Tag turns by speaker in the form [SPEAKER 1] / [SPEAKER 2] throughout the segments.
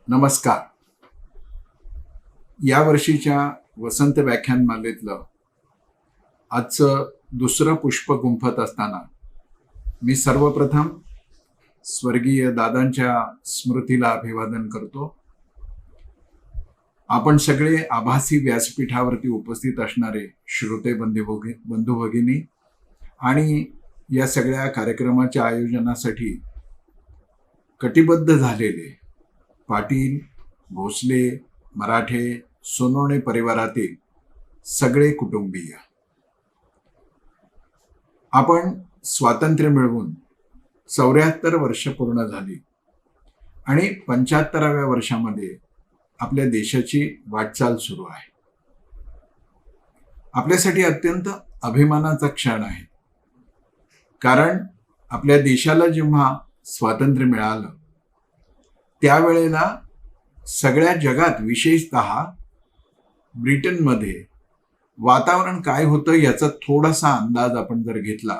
[SPEAKER 1] नमस्कार. या वर्षीच्या वसंत व्याख्यानमालेतलं आजचं दुसरं पुष्प गुंफत असताना मी सर्वप्रथम स्वर्गीय दादांच्या स्मृतीला अभिवादन करतो. आपण सगळे आभासी व्यासपीठावरती उपस्थित असणारे श्रोते बंधू भगिनी आणि या सगळ्या कार्यक्रमाच्या आयोजनासाठी कटिबद्ध झालेले पाटील, भोसले, मराठे, सोनवणे परिवारातील सगळे कुटुंबीय, आपण स्वातंत्र्य मिळवून 74 वर्ष पूर्ण झाली आणि 75व्या वर्षामध्ये आपल्या देशाची वाटचाल सुरू आहे. आपल्यासाठी अत्यंत अभिमानाचा क्षण आहे, कारण आपल्या देशाला जेव्हा स्वातंत्र्य मिळालं त्यावेळेला सगळ्या जगात, विशेषतः ब्रिटनमध्ये वातावरण काय होतं याचा थोडासा अंदाज आपण जर घेतला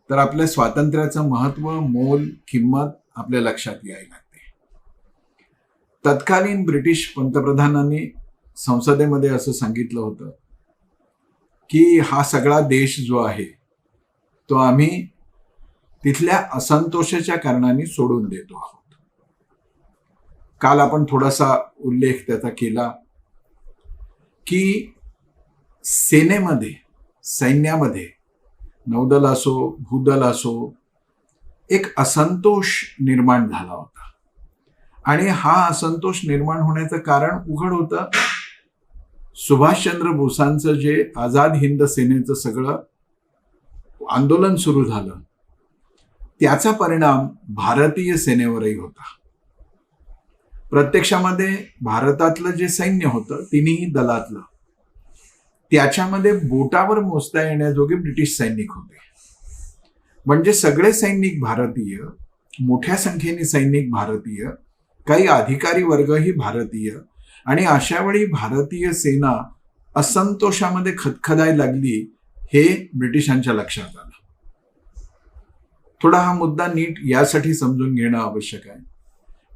[SPEAKER 1] तर आपल्या स्वातंत्र्याचं महत्व, मोल, किंमत आपल्या लक्षात यायला लागते. तत्कालीन ब्रिटिश पंतप्रधानांनी संसदेमध्ये असं सांगितलं होतं की हा सगळा देश जो आहे तो आम्ही तिथल्या असंतोषाच्या कारणाने सोडून देतो आहोत. काल आपण थोडासा उल्लेख त्याचा केला की सैन्यामध्ये नौदल असो, भूदल असो, एक असंतोष निर्माण झाला होता आणि हा असंतोष निर्माण होण्याचं कारण उघड होतं. सुभाषचंद्र बोसांचं जे आझाद हिंद सेनेचं सगळं आंदोलन सुरू झालं त्याचा परिणाम भारतीय सेनेवरही होता. प्रत्यक्षामध्ये भारतातलं जे सैन्य होतं तिन्ही दलातलं, त्याच्यामध्ये बोटावर मोजता येण्याजोगे ब्रिटिश सैनिक होते. म्हणजे सगळे सैनिक भारतीय, मोठ्या संख्येने सैनिक भारतीय, काही अधिकारी वर्गही भारतीय, आणि अशा वेळी भारतीय सेना असंतोषामध्ये खदखदायला लागली हे ब्रिटिशांच्या लक्षात आलं. थोडा हा मुद्दा नीट यासाठी समजून घेणं आवश्यक आहे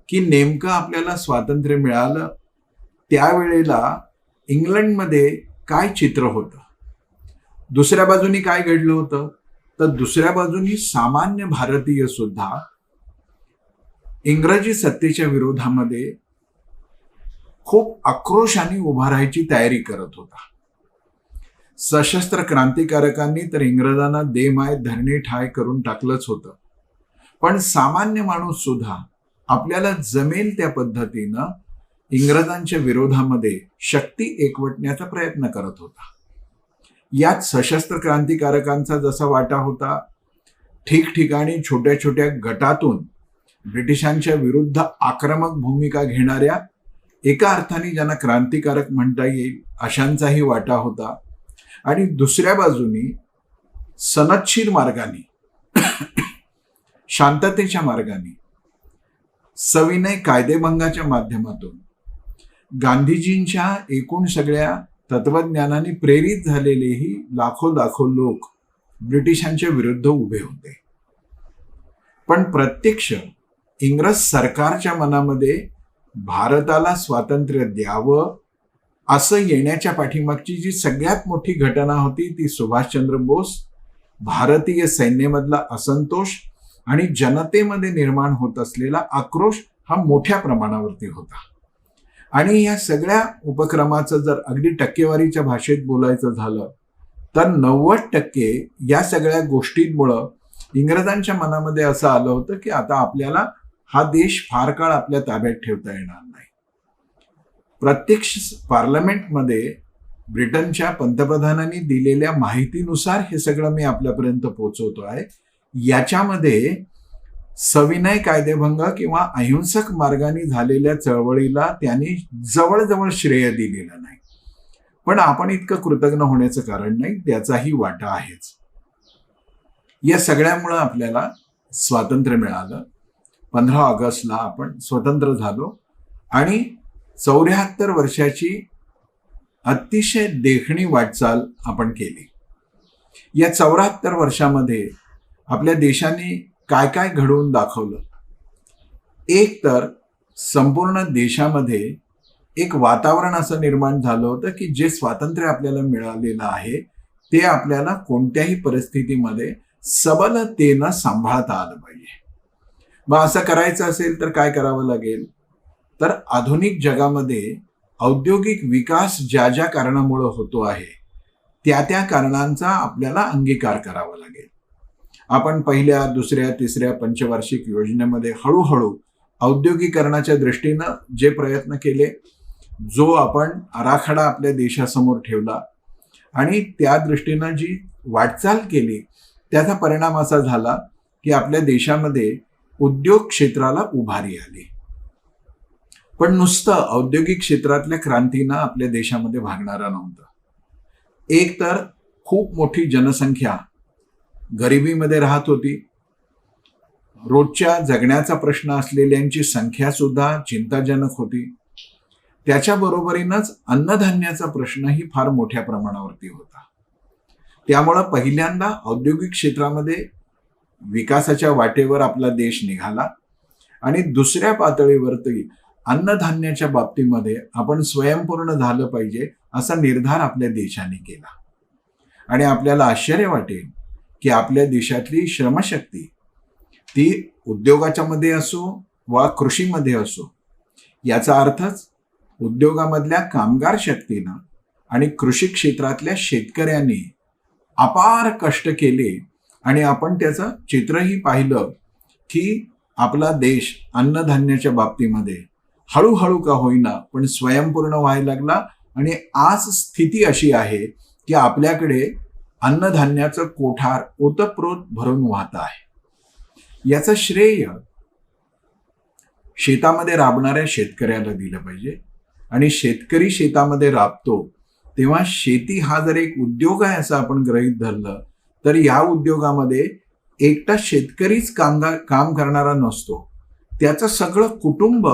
[SPEAKER 1] की नेमकं आपल्याला स्वातंत्र्य मिळालं त्यावेळेला इंग्लंडमध्ये काय चित्र होतं, दुसऱ्या बाजूनी काय घडलं होतं. तर दुसऱ्या बाजूनी सामान्य भारतीय सुद्धा इंग्रजी सत्तेच्या विरोधामध्ये खूप आक्रोशाने उभा राहायची तयारी करत होता. सशस्त्र क्रांतिकारकांनी तर इंग्रजांना दे माय धरणी ठाय करून टाकलंच होतं, पण सामान्य माणूस सुद्धा आपल्याला जमेल त्या पद्धतीनं इंग्रजांच्या विरोधामध्ये शक्ती एकवटण्याचा प्रयत्न करत होता. यात सशस्त्र क्रांतिकारकांचा जसा वाटा होता, ठिकठिकाणी छोट्या छोट्या गटातून ब्रिटिशांच्या विरुद्ध आक्रमक भूमिका घेणाऱ्या, एका अर्थाने ज्यांना क्रांतिकारक म्हणता येईल अशांचाही वाटा होता. आणि दुसऱ्या बाजूनी सनदशीर मार्गाने शांततेच्या मार्गाने सविनय कायदेभंगाच्या माध्यमातून गांधीजींच्या एकूण सगळ्या तत्वज्ञानाने प्रेरित झालेलेही लाखो लोक ब्रिटिशांच्या विरुद्ध उभे होते. पण प्रत्यक्ष इंग्रज सरकारच्या मनामध्ये भारताला स्वातंत्र्य द्यावं असं येण्याच्या पाठीमागची जी सगळ्यात मोठी घटना होती ती सुभाषचंद्र बोस, भारतीय सैन्यामधला असंतोष आणि जनतेमध्ये निर्माण होत असलेला आक्रोश हा मोठ्या प्रमाणावरती होता. आणि या सगळ्या उपक्रमाचं जर अगदी टक्केवारीच्या भाषेत बोलायचं झालं तर 90% या सगळ्या गोष्टींमुळं इंग्रजांच्या मनामध्ये असं आलं होतं की आता आपल्याला हा देश फार काळ आपल्या ताब्यात ठेवता येणार नाही. प्रत्यक्ष पार्लमेंटमध्ये ब्रिटनच्या पंतप्रधानांनी दिलेल्या माहितीनुसार हे सगळं मी आपल्यापर्यंत पोहोचवतो आहे. याच्यामध्ये सविनय कायदेभंग किंवा अहिंसक मार्गाने झालेल्या चळवळीला त्यांनी जवळजवळ श्रेय दिलेलं नाही. पण आपण इतकं कृतज्ञ होण्याचं कारण नाही, त्याचाही वाटा आहेच. या सगळ्यामुळं आपल्याला स्वातंत्र्य मिळालं. 15 ऑगस्टला आपण स्वतंत्र झालो आणि 74 वर्षाची अतिशय देखणी वाटचाल आपण केली. या 74 वर्षामध्ये आपल्या देशाने काय काय घडवून दाखवलं. एक तर संपूर्ण देशामध्ये एक वातावरण असं निर्माण झालं होतं की जे स्वातंत्र्य आपल्याला मिळालेलं आहे ते आपल्याला कोणत्याही परिस्थितीमध्ये सबलतेनं सांभाळता आलं पाहिजे. मग असं करायचं असेल तर काय करावं लागेल, तर आधुनिक जगामध्ये औद्योगिक विकास ज्या ज्या कारणामुळे होतो आहे त्या त्या कारणांचा आपल्याला अंगीकार करावा लागेल. आपण पहिल्या, दुसऱ्या, तिसऱ्या पंचवार्षिक योजनेमध्ये हळूहळू औद्योगिकरणाच्या दृष्टीनं जे प्रयत्न केले, जो आपण आराखडा आपल्या देशासमोर ठेवला आणि त्या दृष्टीनं जी वाटचाल केली त्याचा परिणाम असा झाला की आपल्या देशामध्ये उद्योग क्षेत्राला उभारी आली. पण नुसतं औद्योगिक क्षेत्रातल्या क्रांतीनं आपल्या देशामध्ये भागणारा नव्हतं. एक तर खूप मोठी जनसंख्या गरिबीमध्ये राहत होती. रोजच्या जगण्याचा प्रश्न असलेल्यांची संख्या सुद्धा चिंताजनक होती. त्याच्या बरोबरीनंच अन्नधान्याचा प्रश्नही फार मोठ्या प्रमाणावरती होता. त्यामुळं पहिल्यांदा औद्योगिक क्षेत्रामध्ये विकासाच्या वाटेवर आपला देश निघाला आणि दुसऱ्या पातळीवरती अन्नधान्याच्या बाबतीमध्ये आपण स्वयंपूर्ण झालं पाहिजे असा निर्धार आपल्या देशाने केला. आणि आपल्याला आश्चर्य वाटेल की आपल्या देशातली श्रमशक्ती ती उद्योगाच्या मध्ये असो वा कृषीमध्ये असो, याचा अर्थच उद्योगामधल्या कामगार शक्तीनं आणि कृषी क्षेत्रातल्या शेतकऱ्यांनी अपार कष्ट केले आणि आपण त्याचं चित्रही पाहिलं की आपला देश अन्नधान्याच्या बाबतीमध्ये हळूहळू का होईना पण स्वयंपूर्ण व्हायला लागला आणि आज स्थिती अशी आहे की आपल्याकडे अन्नधान्याचं कोठार ओतप्रोत भरून वाहत आहे. याचं श्रेय शेतामध्ये राबणाऱ्या शेतकऱ्याला दिलं पाहिजे. आणि शेतकरी शेतामध्ये राबतो तेव्हा शेती हा जर एक उद्योग आहे असं आपण गृहीत धरलं तर या उद्योगामध्ये एकटा शेतकरीच काम करणारा नसतो, त्याचं सगळं कुटुंब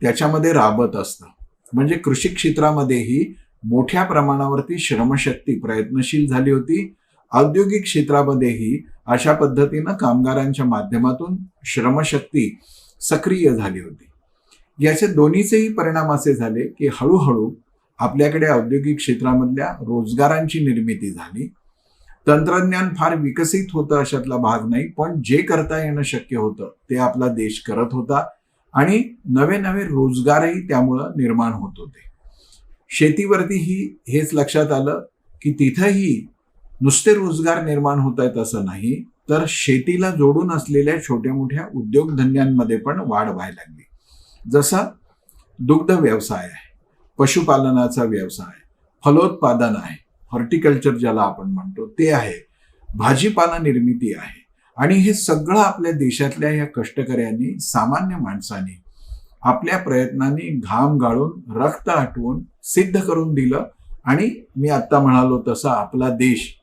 [SPEAKER 1] त्याच्यामध्ये राबत असतं. म्हणजे कृषी क्षेत्रामध्येही मोठ्या प्रमाणावरती श्रमशक्ती प्रयत्नशील झाली होती. औद्योगिक क्षेत्रामध्येही अशा पद्धतीनं कामगारांच्या माध्यमातून श्रमशक्ती सक्रिय झाली होती. याचे दोन्हीचेही परिणाम असे झाले की हळूहळू आपल्याकडे औद्योगिक क्षेत्रामधल्या रोजगारांची निर्मिती झाली. तंत्रज्ञान फार विकसित होतं अशातला भाग नाही, पण जे करता येणं शक्य होतं ते आपला देश करत होता आणि नवे नवे रोजगारही त्यामुळं निर्माण होत होते. शेतीवरतीही हेच लक्षात आलं की तिथंही नुसते रोजगार निर्माण होत आहेत असं नाही, तर शेतीला जोडून असलेल्या छोट्या मोठ्या उद्योगधंद्यांमध्ये पण वाढ व्हायला लागली. जसा दुग्ध व्यवसाय आहे, पशुपालनाचा व्यवसाय, फलोत्पादन आहे, हॉर्टिकल्चर ज्याला आपण म्हणतो ते आहे, भाजीपाला निर्मिती आहे. आणि हे सगळं आपल्या देशातल्या या कष्टकऱ्यांनी, सामान्य माणसांनी आपल्या प्रयत्नांनी घाम गाळून रक्त आटवून सिद्ध करून दिलं. आणि मी आत्ता म्हणालो तसा आपला देश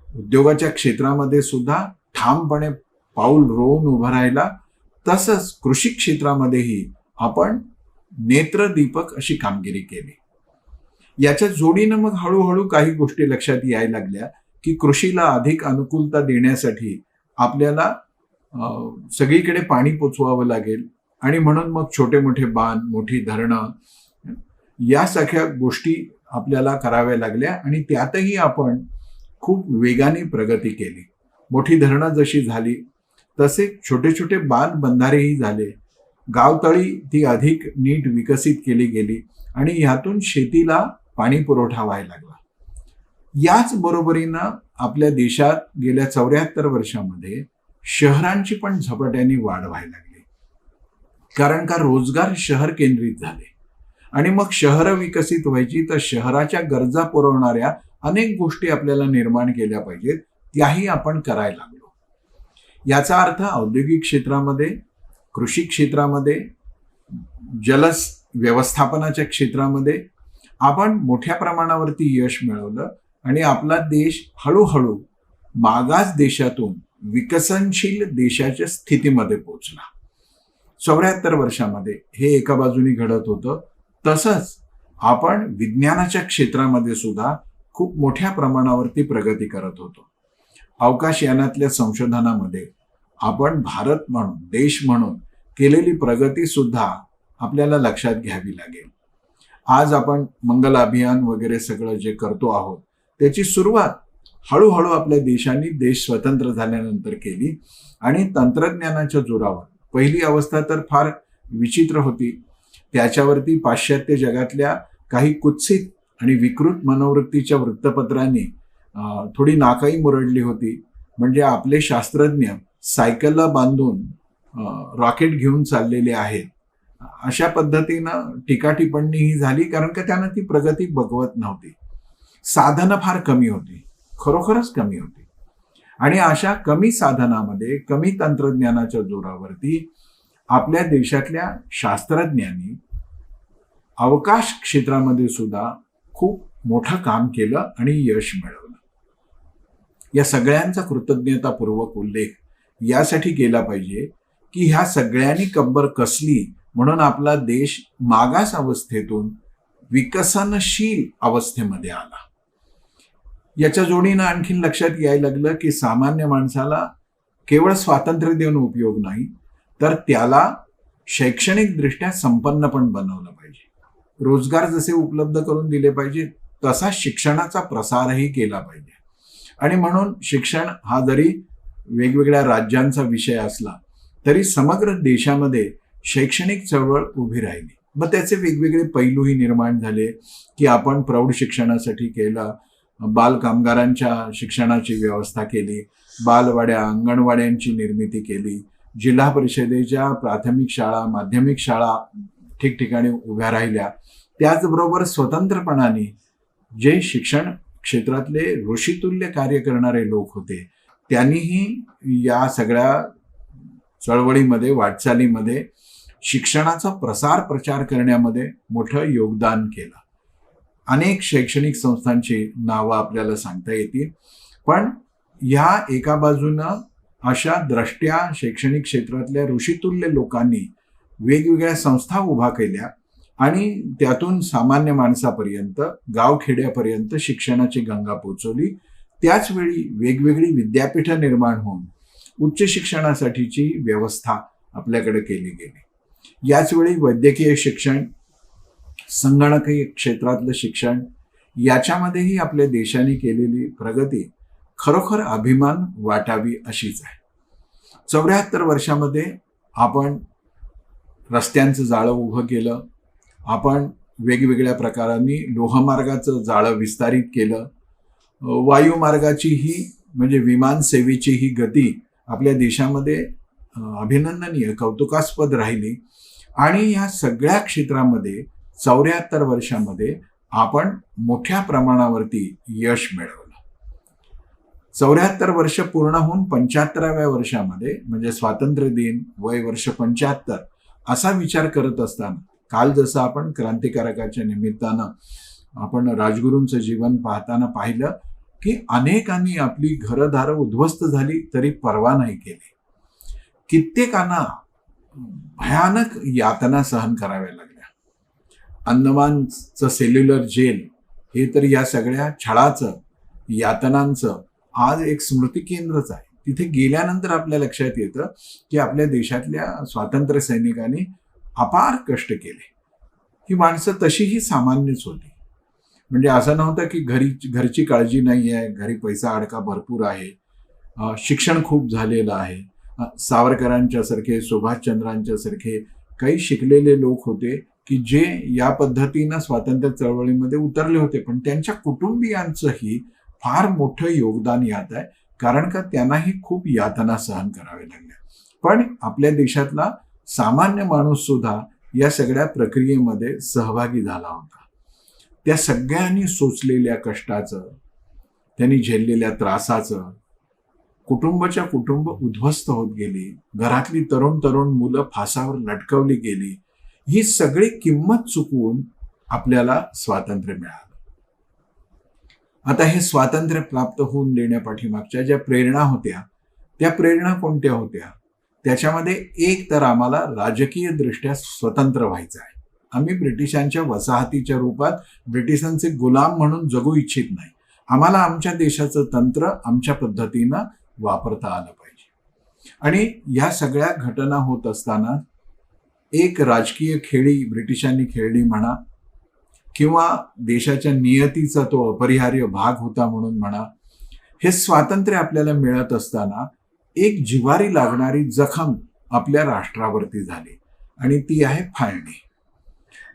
[SPEAKER 1] उद्योगाच्या क्षेत्रामध्ये सुद्धा ठामपणे पाऊल रोवून उभं राहिला. तसंच कृषी क्षेत्रामध्येही आपण नेत्रदीपक अशी कामगिरी केली. याच्या जोडीनं मग हळूहळू काही गोष्टी लक्षात यायला लागल्या की कृषीला अधिक अनुकूलता देण्यासाठी आपल्याला सगळीकडे पाणी पोचवावं लागेल आणि म्हणून मग छोटे मोठे बांध, मोठी धरणं यासारख्या गोष्टी आपल्याला कराव्या लागल्या आणि त्यातही आपण खूप वेगाने प्रगती केली. मोठी धरणं जशी झाली तसे छोटे छोटे बांध बंधारेही झाले. गावतळी ती अधिक नीट विकसित केली गेली आणि ह्यातून शेतीला पाणी पुरवठा व्हायला लागला. याच बरोबरीनं आपल्या देशात गेल्या 74 वर्षामध्ये शहरांची पण झपाट्याने वाढ व्हायला लागली. कारण का रोजगार शहर केंद्रित झाले आणि मग शहरं विकसित व्हायची तर शहराच्या गरजा पुरवणाऱ्या अनेक गोष्टी आपल्याला निर्माण केल्या पाहिजेत, त्याही आपण करायला लागलो. याचा अर्थ औद्योगिक क्षेत्रामध्ये, कृषी क्षेत्रामध्ये, जल व्यवस्थापनाच्या क्षेत्रामध्ये आपण मोठ्या प्रमाणावरती यश मिळवलं आणि आपला देश हळूहळू मागास देशातून विकसनशील देशाच्या स्थितीमध्ये पोहोचला. 74 वर्षामध्ये हे एका बाजूने घडत होतं. तसंच आपण विज्ञानाच्या क्षेत्रामध्ये सुद्धा खूप मोठ्या प्रमाणावरती प्रगती करत होतो. अवकाशयानातल्या संशोधनामध्ये आपण भारत म्हणून, देश म्हणून केलेली प्रगती सुद्धा आपल्याला लक्षात घ्यावी लागेल. आज आपण मंगल अभियान वगैरे सगळं जे करतो आहोत त्याची सुरुवात हळूहळू आपल्या देशाने देश स्वतंत्र झाल्यानंतर केली आणि तंत्रज्ञानाच्या जोरावर. पहिली अवस्था तर फार विचित्र होती. त्याच्यावरती पाश्चात्य जगातल्या काही कुत्सित आणि विकृत मनोवृत्तीच्या वृत्तपत्रांनी थोडी नाकाई मुरडली होती. म्हणजे आपले शास्त्रज्ञ सायकलला बांधून रॉकेट घेऊन चाललेले आहेत अशा पद्धतीनं टीका टिप्पणी ही झाली, कारण का त्यांना ती प्रगती बघवत नव्हती. साधनं फार कमी होती, खरोखरच कमी होती. आणि अशा कमी साधनामध्ये कमी तंत्रज्ञानाच्या जोरावरती आपल्या देशातल्या शास्त्रज्ञांनी अवकाश क्षेत्रामध्ये सुद्धा खूप मोठं काम केलं आणि यश मिळवलं. या सगळ्यांचा कृतज्ञतापूर्वक उल्लेख यासाठी केला पाहिजे की ह्या सगळ्यांनी कंबर कसली म्हणून आपला देश मागास अवस्थेतून विकसनशील अवस्थेमध्ये आला. याच्या जोडीनं आणखीन लक्षात यायला लागलं की सामान्य माणसाला केवळ स्वातंत्र्य देऊन उपयोग नाही, तर त्याला शैक्षणिकदृष्ट्या संपन्न पण बनवलं पाहिजे. रोजगार जसे उपलब्ध करून दिले पाहिजे तसा शिक्षणाचा प्रसारही केला पाहिजे. आणि म्हणून शिक्षण हा जरी वेगवेगळ्या राज्यांचा विषय असला तरी समग्र देशामध्ये शैक्षणिक चळवळ उभी राहिली. मग त्याचे वेगवेगळे पैलूही निर्माण झाले की आपण प्रौढ शिक्षणासाठी केलं, बाल कामगारांच्या शिक्षणाची व्यवस्था केली, बालवाड्या अंगणवाड्यांची निर्मिती केली, जिल्हा परिषदेच्या प्राथमिक शाळा माध्यमिक शाळा ठिकठिकाणी उभ्या राहिल्या. त्याचबरोबर स्वतंत्रपणाने जे शिक्षण क्षेत्रातले ऋषितुल्य कार्य करणारे लोक होते त्यांनीही या सगळ्या चळवळीमध्ये वाटचालीमध्ये शिक्षणाचा प्रसार प्रचार करण्यामध्ये मोठं योगदान केलं. अनेक शैक्षणिक संस्थांची नावं आपल्याला सांगता येतील, पण ह्या एका बाजूनं अशा द्रष्ट्या शैक्षणिक क्षेत्रातल्या ऋषितुल्य लोकांनी वेगवेगळ्या संस्था उभा केल्या आणि त्यातून सामान्य माणसापर्यंत गावखेड्यापर्यंत शिक्षणाची गंगा पोचवली. त्याचवेळी वेगवेगळी विद्यापीठं निर्माण होऊन उच्च शिक्षणासाठीची व्यवस्था आपल्याकडे केली गेली. याचवेळी वैद्यकीय शिक्षण, संगणकीय क्षेत्रातलं शिक्षण याच्यामध्येही आपल्या देशाने केलेली प्रगती खरोखर अभिमान वाटावी अशीच आहे. 74 वर्षामध्ये आपण रस्त्यांचं जाळं उभं केलं, आपण वेगवेगळ्या प्रकारांनी लोहमार्गाचं जाळं विस्तारित केलं, वायुमार्गाचीही म्हणजे विमान सेवेची ही गती आपल्या देशामध्ये अभिनंदनीय कौतुकास्पद राहिली. आणि या सगळ्या क्षेत्रामध्ये 74 वर्षामध्ये आपण मोठ्या प्रमाणावरती यश मिळवलं. 74 वर्ष पूर्ण होऊन 75व्या वर्षामध्ये म्हणजे स्वातंत्र्य दिन वय वर्ष 75 असा विचार करत असताना काल जसं आपण क्रांतिकारकाच्या निमित्तानं आपण राजगुरूंचं जीवन पाहताना पाहिलं की अनेकांनी आपली घरदारं उद्ध्वस्त झाली तरी पर्वा नाही केली. कित्येकांना भयानक यातना सहन कराव्या लागल्या. अंदमानचं सेल्युलर जेल हे तर या सगळ्या छळाचं यातनांचं आज एक स्मृती केंद्रच आहे. तिथे गेल्यानंतर आपल्या लक्षात येतं की आपल्या देशातल्या स्वातंत्र्य सैनिकांनी अपार कष्ट केले. ही माणसं तशीही सामान्यच होती. म्हणजे असं नव्हतं की घरची काळजी नाही आहे, घरी पैसा अडका भरपूर आहे, शिक्षण खूप झालेलं आहे. सावरकरांच्या सारखे, सुभाषचंद्रांच्या सारखे काही शिकलेले लोक होते की जे या पद्धतीनं स्वातंत्र्य चळवळीमध्ये उतरले होते, पण त्यांच्या कुटुंबियांचंही फार मोठं योगदान यात आहे, कारण का त्यांनाही खूप यातना सहन कराव्या लागल्या. पण आपल्या देशातला सामान्य माणूस सुद्धा या सगळ्या प्रक्रियेमध्ये सहभागी झाला होता. त्या सगळ्यांनी सोचलेल्या कष्टाचं, त्यांनी झेललेल्या त्रासाचं कुटुंब उद्ध्वस्त होत गेली, घरातली तरुण मुलं फासावर लटकवली गेली. ही सगळी किंमत चुकवून आपल्याला स्वातंत्र्य मिळालं. आता हे स्वातंत्र्य प्राप्त होऊन देण्यापाठीमागच्या ज्या प्रेरणा होत्या त्या प्रेरणा कोणत्या होत्या? त्याच्यामध्ये एक तर आम्हाला राजकीय दृष्ट्या स्वतंत्र व्हायचं आहे. आम्ही ब्रिटिशांच्या वसाहतीच्या रूपात ब्रिटिशांचे गुलाम म्हणून जगू इच्छित नाही. आम्हाला आमच्या देशाचं तंत्र आमच्या पद्धतीनं वापरता आलं पाहिजे. आणि या सगळ्या घटना होत असताना एक राजकीय खेळी ब्रिटिशांनी खेळली म्हणा, किंवा देशाच्या नियतीचा तो अपरिहार्य भाग होता म्हणून म्हणा, हे स्वातंत्र्य आपल्याला मिळत असताना एक जिव्हारी लागणारी जखम आपल्या राष्ट्रावरती झाली आणि ती आहे फाळणी.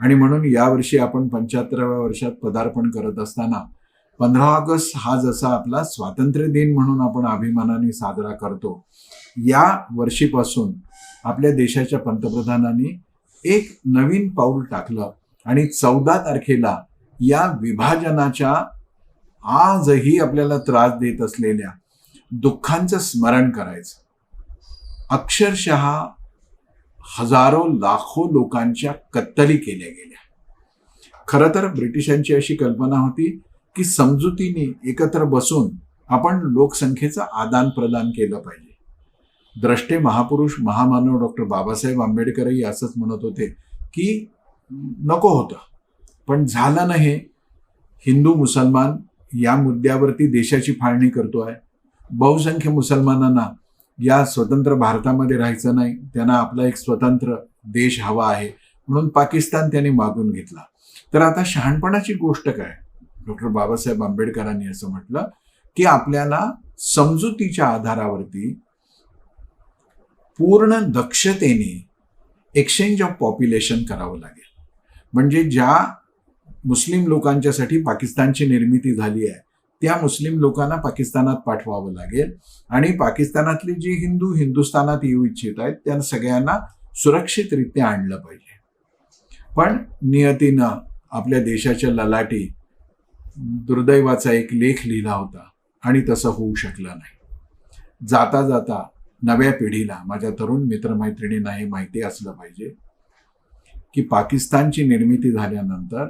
[SPEAKER 1] आणि म्हणून यावर्षी आपण 75व्या वर्षात पदार्पण करत असताना 15 ऑगस्ट हा जसा आपला स्वातंत्र्य दिन म्हणून आपण अभिमानाने साजरा करतो, या वर्षीपासून आपल्या देशाच्या पंतप्रधानांनी एक नवीन पाऊल टाकलं आणि 14 तारखेला या विभाजनाच्या आजही आपल्याला त्रास देत असलेल्या दुःखांचं स्मरण करायचं. अक्षरशः हजारो लाखो लोकांच्या कत्तली केल्या गेल्या. खरं तर ब्रिटिशांची अशी कल्पना होती की समजुतीने एकत्र बसून आपण लोकसंख्येचं आदान प्रदान केलं पाहिजे. द्रष्टे महापुरुष महामानव डॉक्टर बाबासाहेब आंबेडकरही असंच म्हणत होते की नको होतं, पण झालं नाही. हिंदू मुसलमान या मुद्द्यावरती देशाची फाळणी करतोय. बहुसंख्य मुसलमानांना या स्वतंत्र भारतामध्ये राहायचं नाही, त्यांना आपला एक स्वतंत्र देश हवा आहे, म्हणून पाकिस्तान त्यांनी मागून घेतला. तर आता शहाणपणाची गोष्ट काय? डॉक्टर बाबासाहेब आंबेडकरांनी असं म्हटलं की आपल्याला समजुतीच्या आधारावरती पूर्ण दक्षतेने एक्सचेंज ऑफ पॉप्युलेशन करावं लागेल. म्हणजे ज्या मुस्लिम लोकांच्यासाठी पाकिस्तानची निर्मिती झाली आहे त्या मुस्लिम लोकांना पाकिस्तानात पाठवावं लागेल आणि पाकिस्तानातली जी हिंदू हिंदुस्थानात येऊ इच्छित आहेत त्या सगळ्यांना सुरक्षितरित्या आणलं पाहिजे. पण नियतीनं आपल्या देशाच्या ललाटी दुर्दैवाचा एक लेख लिहिला होता आणि तसं होऊ शकलं नाही. जाता जाता नव्या पिढीला, माझ्या तरुण मित्रमैत्रिणींना हे माहिती असलं पाहिजे की पाकिस्तानची निर्मिती झाल्यानंतर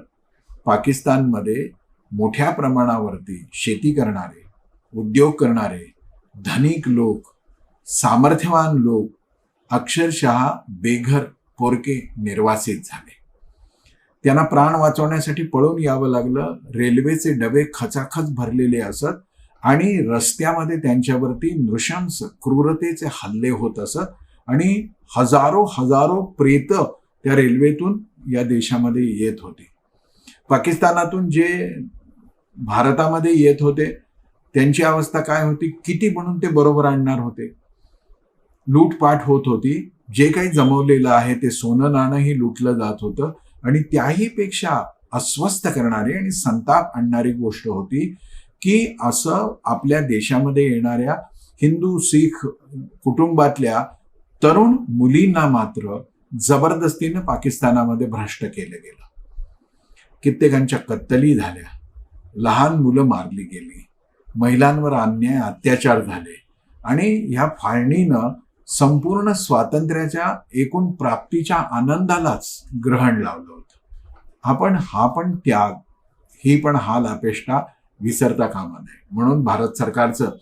[SPEAKER 1] पाकिस्तानमध्ये मोठ्या प्रमाणावरती शेती करणारे, उद्योग करणारे, धनिक लोक, सामर्थ्यवान लोक अक्षरशः बेघर पोरके निर्वासित झाले. त्यांना प्राण वाचवण्यासाठी पळून यावं लागलं. रेल्वेचे डबे खचाखच भरलेले असत आणि रस्त्यामध्ये त्यांच्यावरती नृशंस क्रूरतेचे हल्ले होत असत आणि हजारो प्रेत त्या रेल्वेतून या देशामध्ये येत होते. पाकिस्तानातून जे भारतामध्ये येत होते त्यांची अवस्था काय होती, किती म्हणून ते बरोबर आणणार होते. लूटपाट होत होती. जे काही जमवलेलं आहे ते सोनं नाणंही लुटलं जात होतं आणि त्याही पेक्षा अस्वस्थ करणारी आणि संताप आणणारी गोष्ट होती की असं आपल्या देशामध्ये येणाऱ्या हिंदू शीख कुटुंबातल्या तरुण मुलींना मात्र जबरदस्तीनं पाकिस्तानामध्ये भ्रष्ट केलं गेलं. कित्येकांच्या कत्तली झाल्या, लहान मुलं मारली गेली, महिलांवर अन्याय अत्याचार झाले आणि ह्या फाळणीनं संपूर्ण स्वातंत्र्याच्या एकूण प्राप्तीच्या आनंदालाच ग्रहण लावलं होतं. आपण हा पण त्याग, ही पण हाल अपेष्टा विसरता कामा नये. म्हणून भारत सरकारचं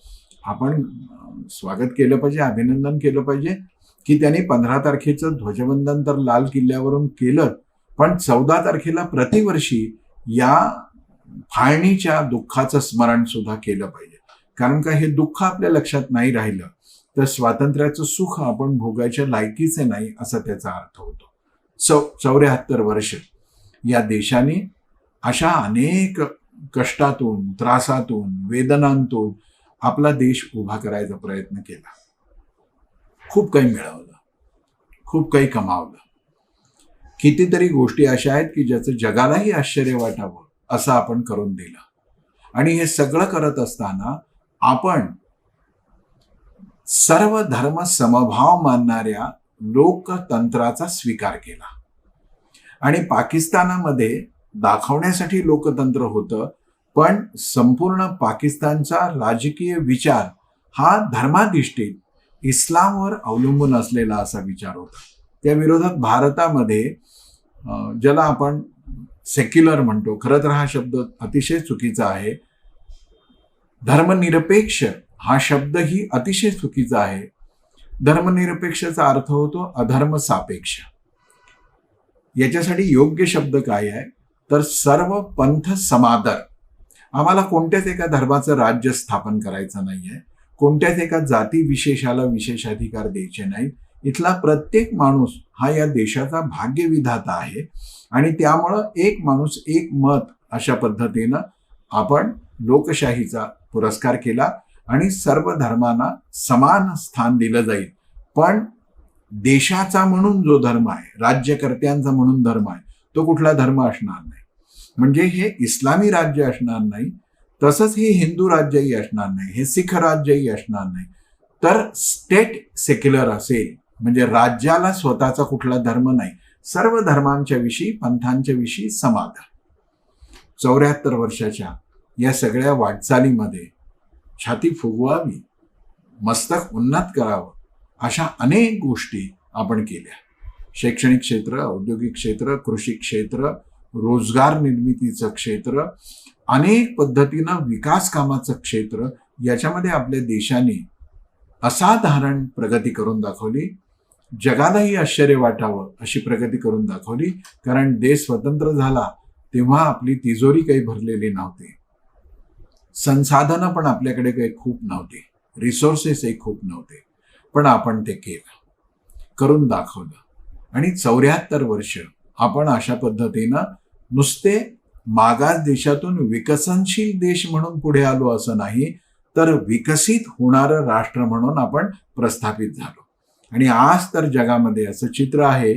[SPEAKER 1] आपण स्वागत केलं पाहिजे, अभिनंदन केलं पाहिजे की त्यांनी 15 तारखेचं ध्वजवंदन तर लाल किल्ल्यावरून केलं, पण 14 तारखेला प्रतिवर्षी या फाळणीच्या दुःखाचं स्मरण सुद्धा केलं पाहिजे. कारण का हे दुःख आपल्या लक्षात नाही राहिलं तर स्वातंत्र्याचं सुख आपण भोगायच्या लायकीचे नाही असा त्याचा अर्थ होतो. 74 वर्ष या देशाने अशा अनेक कष्टातून, त्रासातून, वेदनांतून आपला देश उभा करायचा प्रयत्न केला. खूप काही मिळवलं, खूप काही कमावलं. कितीतरी गोष्टी अशा आहेत की ज्याचं जगालाही आश्चर्य वाटावं असं आपण करून दिलं. आणि हे सगळं करत असताना आपण सर्व धर्म समभाव मानणाऱ्या लोकतंत्राचा स्वीकार केला. आणि पाकिस्तानामध्ये दाखवण्यासाठी लोकतंत्र होतं, पण संपूर्ण पाकिस्तानचा राजकीय विचार हा धर्माधिष्ठित इस्लामवर अवलंबून असलेला असा विचार होता. त्या विरोधात भारतामध्ये ज्याला आपण सेक्युलर म्हणतो, खरं तर हा शब्द अतिशय चुकीचा आहे. धर्मनिरपेक्ष हा शब्दही अतिशय चुकीचा आहे. धर्मनिरपेक्षचा अर्थ होतो अधर्म सापेक्ष. याच्यासाठी योग्य शब्द काय आहे तर सर्व पंथ समादर. आम्हाला कोणत्याच एका धर्माचं राज्य स्थापन करायचं नाहीये, कोणत्याच एका जाती विशेषाला विशेषाधिकार द्यायचे नाहीत. इथला प्रत्येक माणूस हा या देशाचा भाग्यविधाता आहे आणि त्यामुळं एक माणूस एक मत अशा पद्धतीनं आपण लोकशाहीचा पुरस्कार केला आणि सर्व धर्मांना समान स्थान दिलं जाईल. पण देशाचा म्हणून जो धर्म आहे, राज्यकर्त्यांचा म्हणून धर्म आहे, तो कुठला धर्म असणार नाही. म्हणजे हे इस्लामी राज्य असणार नाही, तसंच हे हिंदू राज्यही असणार नाही, हे सिख राज्यही असणार नाही. तर स्टेट सेक्युलर असेल, म्हणजे राज्याला स्वतःचा कुठला धर्म नाही, सर्व धर्मांच्या विषयी, पंथांच्या विषयी समाधान. 74 वर्षाच्या या सगळ्या वाटचालीमध्ये छाती फुगवावी, मस्तक उन्नत करावं, अशा अनेक गोष्टी आपण केल्या. शैक्षणिक क्षेत्र, औद्योगिक क्षेत्र, कृषी क्षेत्र, रोजगार निर्मितीचं क्षेत्र, अनेक पद्धतीनं विकास कामाचं क्षेत्र, याच्यामध्ये आपल्या देशाने असाधारण प्रगती करून दाखवली. जगालाही आश्चर्य वाटावं अशी प्रगती करून दाखवली. कारण देश स्वतंत्र झाला तेव्हा आपली तिजोरी काही भरलेली नव्हती, संसाधनं पण आपल्याकडे काही खूप नव्हती, रिसोर्सेसही खूप नव्हते, पण आपण ते केलं, करून दाखवलं. आणि 74 वर्ष आपण अशा पद्धतीनं नुसते मागास देशातून विकसनशील देश म्हणून पुढे आलो असं नाही, तर विकसित होणारं राष्ट्र म्हणून आपण प्रस्थापित झालो. आणि आज तर जगामध्ये असं चित्र आहे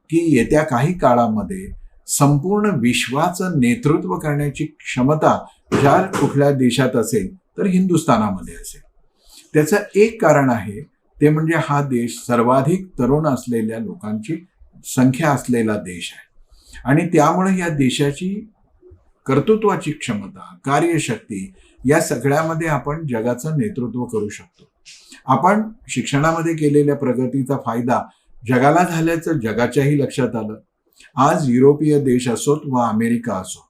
[SPEAKER 1] की येत्या काही काळामध्ये संपूर्ण विश्वाचं नेतृत्व करण्याची क्षमता ज्या कुठल्या देशात असेल तर हिंदुस्थानामध्ये असेल. त्याचं एक कारण आहे, ते म्हणजे हा देश सर्वाधिक तरुण असलेल्या लोकांची संख्या असलेला देश आहे. आणि त्यामुळे या देशाची कर्तृत्वाची क्षमता, कार्यशक्ती, या सगळ्यामध्ये आपण जगाचं नेतृत्व करू शकतो. आपण शिक्षणामध्ये केलेल्या प्रगतीचा फायदा जगाला झाल्याचं जगाच्याही लक्षात आलं. आज युरोपीय देश असोत व अमेरिका असो,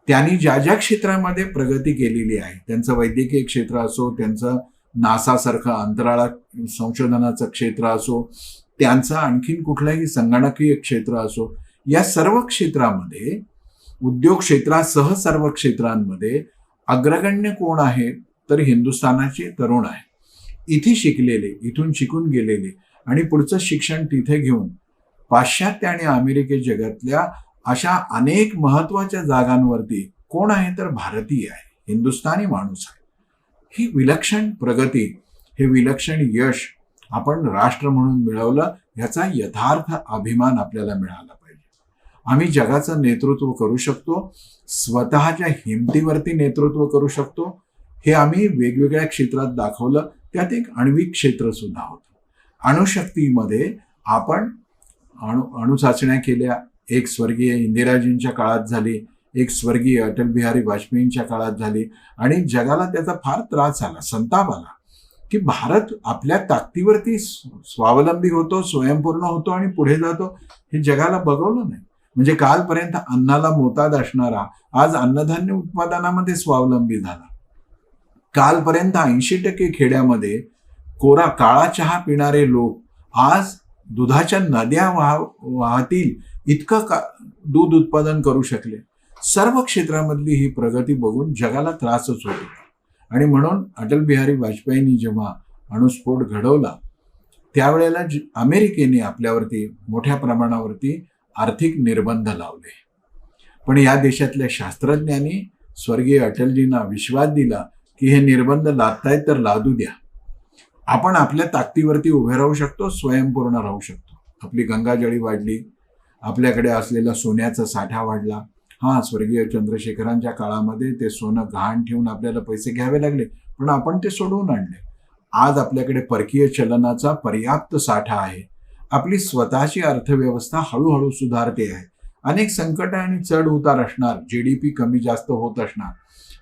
[SPEAKER 1] त्यांनी ज्या ज्या क्षेत्रामध्ये प्रगती केलेली आहे, त्यांचं वैद्यकीय क्षेत्र असो, त्यांचं नासासारखं अंतराळ संशोधनाचं क्षेत्र असो, त्यांचं आणखीन कुठलंही संगणकीय क्षेत्र असो, या सर्व क्षेत्रामध्ये, उद्योग क्षेत्रासह सर्व क्षेत्रांमध्ये अग्रगण्य कोण आहे तर हिंदुस्थानाचे तरुण आहे. इथे शिकलेले, इथून शिकून गेलेले आणि पुढचं शिक्षण तिथे घेऊन पाश्चात्य आणि अमेरिके जगातल्या अशा अनेक महत्वाच्या जागांवरती कोण आहे तर भारतीय आहे, हिंदुस्थानी माणूस आहे. ही विलक्षण प्रगती, हे विलक्षण यश आपण राष्ट्र म्हणून मिळवलं, याचा यथार्थ अभिमान आपल्याला मिळाला पाहिजे. आम्ही जगाचं नेतृत्व करू शकतो, स्वतःच्या हिमतीवरती नेतृत्व करू शकतो. हे आम्ही वेगवेगळ्या क्षेत्रात दाखवलं. त्यात एक आण्विक क्षेत्र सुद्धा होतं. अणुशक्तीमध्ये आपण अणुचाचण्या केल्या. एक स्वर्गीय इंदिराजींच्या काळात झाली, एक स्वर्गीय अटल बिहारी वाजपेयींच्या काळात झाली. आणि जगाला त्याचा फार त्रास झाला, संताप आला की भारत आपल्या ताकदीवरती स्वावलंबी होतो, स्वयंपूर्ण होतो आणि पुढे जातो, हे जगाला बघवलं नाही. म्हणजे कालपर्यंत अन्नाला मोताद असणारा आज अन्नधान्य उत्पादनामध्ये स्वावलंबी झाला. कालपर्यंत 80% खेड्यामध्ये काळा चहा पिणारे लोक आज दुधाच्या नद्या वाहतील इतकं दूध उत्पादन करू शकले. सर्व क्षेत्रामधली ही प्रगती बघून जगाला त्रासच होतो. आणि म्हणून अटल बिहारी वाजपेयींनी जेव्हा अणुस्फोट घडवला, त्यावेळेला अमेरिकेने आपल्यावरती मोठ्या प्रमाणावरती आर्थिक निर्बंध लावले. पण या देशातल्या शास्त्रज्ञांनी स्वर्गीय अटलजींना विश्वास दिला की हे निर्बंध लादतायत तर लादू द्या, आपण आपल्या ताकदीवरती उभे राहू शकतो, स्वयंपूर्ण राहू शकतो. आपली गंगाजळी वाढली, आपल्याकडे असलेला सोन्याचा साठा वाढला. स्वर्गीय चंद्रशेखरांच्या काळामध्ये ते सोनं गहाण ठेवून आपल्याला पैसे घ्यावे लागले, पण आपण ते सोडवून आणले. आज आपल्याकडे परकीय चलनाचा पर्याप्त साठा आहे. आपली स्वतःची अर्थव्यवस्था हळूहळू सुधारते आहे. अनेक संकट आणि चढ उतार असणार, GDP कमी जास्त होत असणार.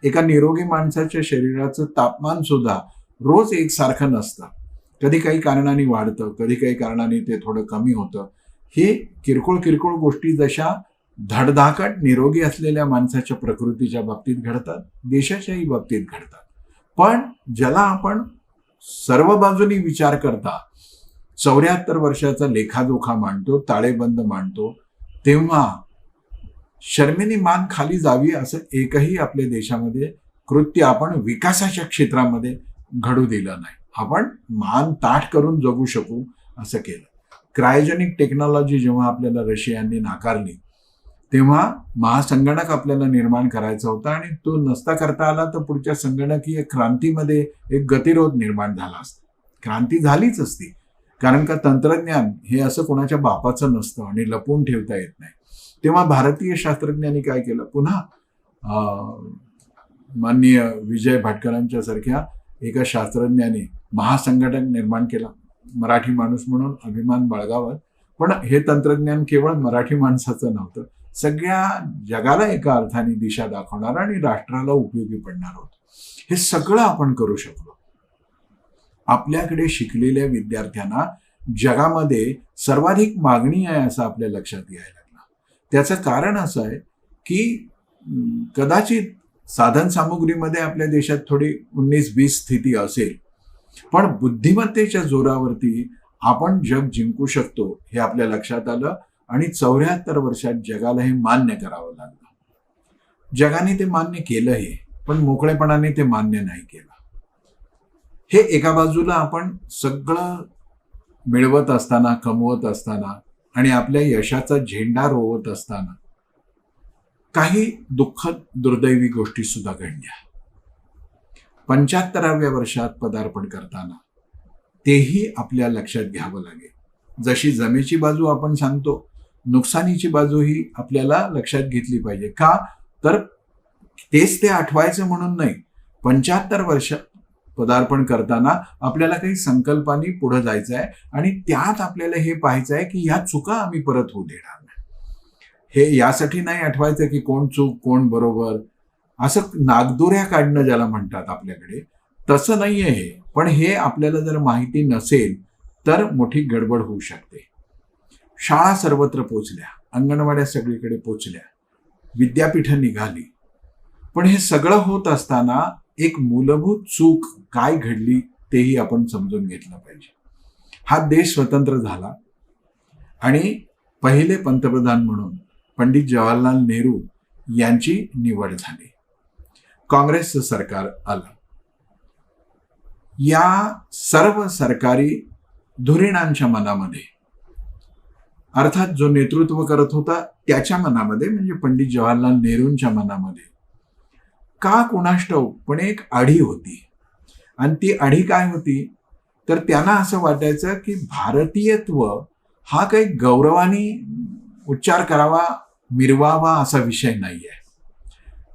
[SPEAKER 1] एका निरोगी माणसाच्या शरीराचं तापमान सुद्धा रोज एकसारखं नसतं. कधी काही कारणाने वाढतं, कधी काही कारणाने ते थोडं कमी होतं. हे किरकोळ गोष्टी जशा धडधाकट निरोगी असलेल्या माणसाच्या प्रकृतीच्या बाबतीत घडतात, देशाच्याही बाबतीत घडतात. पण ज्याला आपण सर्व बाजूनी विचार करता 74 वर्षाचा लेखाजोखा मांडतो, ताळेबंद मांडतो, तेव्हा शर्मेने मान खाली जावी असं एकही आपल्या देशामध्ये कृत्य आपण विकासाच्या क्षेत्रामध्ये घडू दिलं नाही. आपण मान ताठ करून जगू शकू असं केलं. क्रायोजेनिक टेक्नॉलॉजी जेव्हा आपल्याला रशियाने नाकारली तेव्हा महासंगणक आपल्याला निर्माण करायचा होता आणि तो नसता करता आला तर पुढच्या संगणकीय क्रांतीमध्ये एक गतिरोध निर्माण झाला असता. क्रांती झालीच असती, कारण का तंत्रज्ञान हे असं कोणाच्या बापाचं नसतं आणि लपवून ठेवता येत नाही. तेव्हा भारतीय शास्त्रज्ञांनी काय केलं, पुन्हा माननीय विजय भाटकरांच्या सारख्या एका शास्त्रज्ञाने महासंगणक निर्माण केला. मराठी माणूस म्हणून अभिमान बाळगावा. पण हे तंत्रज्ञान केवळ मराठी माणसाचं नव्हतं, सगळ्या जगाला एका अर्थाने दिशा दाखवणार आणि राष्ट्राला उपयोगी पडणार होतं. हे सगळं आपण करू शकलो. आपल्याकडे शिकलेल्या विद्यार्थ्यांना जगामध्ये सर्वाधिक मागणी आहे असं आपल्या लक्षात यायला लागलं. त्याचं कारण असं आहे की कदाचित साधन सामुग्रीमध्ये आपल्या देशात थोडी 19-20 स्थिती असेल, पण बुद्धिमत्तेच्या जोरावरती आपण जग जिंकू शकतो हे आपल्या लक्षात आलं आणि 74 वर्षात जगाला हे मान्य करावं लागलं. जगाने ते मान्य केलं हे, पण मोकळेपणाने ते मान्य नाही केलं. हे एका बाजूला आपण सगळं मिळवत असताना, कमवत असताना आणि आपल्या यशाचा झेंडा रोवत असताना काही दुःखद दुर्दैवी गोष्टी सुद्धा घडल्या. 75व्या वर्षात पदार्पण करताना तेही आपल्या लक्षात घ्यावं लागेल. जशी जमेची बाजू आपण सांगतो, नुकसानीची बाजूही आपल्याला लक्षात घेतली पाहिजे. का तर तेच ते आठवायचं म्हणून नाही, 75 वर्ष पदार्पण करताना आपल्याला काही संकल्पांनी पुढे जायचं आहे आणि त्यात आपल्याला हे पाहायचं आहे की ह्या चुका आम्ही परत होऊ देणार नाही. हे यासाठी नाही आठवायचं की कोण चूक कोण बरोबर, असं नागदोऱ्या काढणं ज्याला म्हणतात आपल्याकडे, तसं नाहीये हे. पण हे आपल्याला जर माहिती नसेल तर मोठी गडबड होऊ शकते. शाळा सर्वत्र पोचल्या, अंगणवाड्या सगळीकडे पोचल्या, विद्यापीठं निघाली, पण हे सगळं होत असताना एक मूलभूत चूक काय घडली तेही आपण समजून घेतलं पाहिजे. हा देश स्वतंत्र झाला आणि पहिले पंतप्रधान म्हणून पंडित जवाहरलाल नेहरू यांची निवड झाली. काँग्रेसचं सरकार आलं. या सर्व सरकारी धुरीणांच्या मनामध्ये, अर्थात जो नेतृत्व करत होता त्याच्या मनामध्ये, म्हणजे पंडित जवाहरलाल नेहरूंच्या मनामध्ये का कुणास ठाऊक पण एक आढी होती. आणि ती आढी काय होती तर त्यांना असं वाटायचं की भारतीयत्व हा काही गौरवाने उच्चार करावा, मिरवावा असा विषय नाही आहे.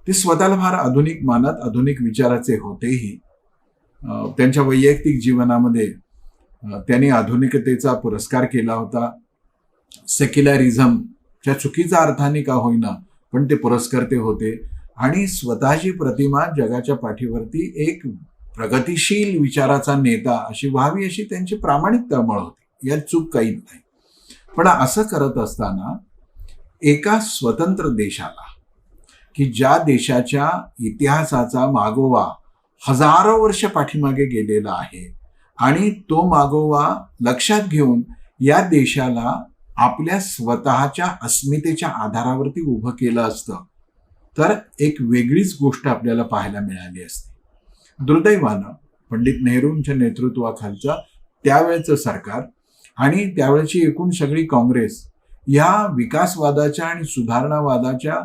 [SPEAKER 1] ते स्वतःला फार आधुनिक मानत, आधुनिक विचाराचे होतेही. त्यांच्या वैयक्तिक जीवनामध्ये त्यांनी आधुनिकतेचा पुरस्कार केला होता. सेक्युलरिझमच्या चुकीचा अर्थाने का होईना पण ते पुरस्कर्ते होते आणि स्वतःची प्रतिमा जगाच्या पाठीवरती एक प्रगतिशील विचाराचा नेता अशी व्हावी अशी त्यांची प्रामाणिक तळमळ होती. यात चूक काही नाही. पण असं करत असताना एका स्वतंत्र देशाला, की ज्या देशाच्या इतिहासाचा मागोवा हजारो वर्ष पाठीमागे गेलेला आहे आणि तो मागोवा लक्षात घेऊन या देशाला आपल्या स्वतःच्या अस्मितेच्या आधारावरती उभं केलं असतं तर एक वेगळीच गोष्ट आपल्याला पाहायला मिळाली असती. दुर्दैवानं पंडित नेहरूंच्या नेतृत्वाखालचं त्यावेळेचं सरकार आणि त्यावेळेची एकूण सगळी काँग्रेस या विकासवादाच्या आणि सुधारणावादाच्या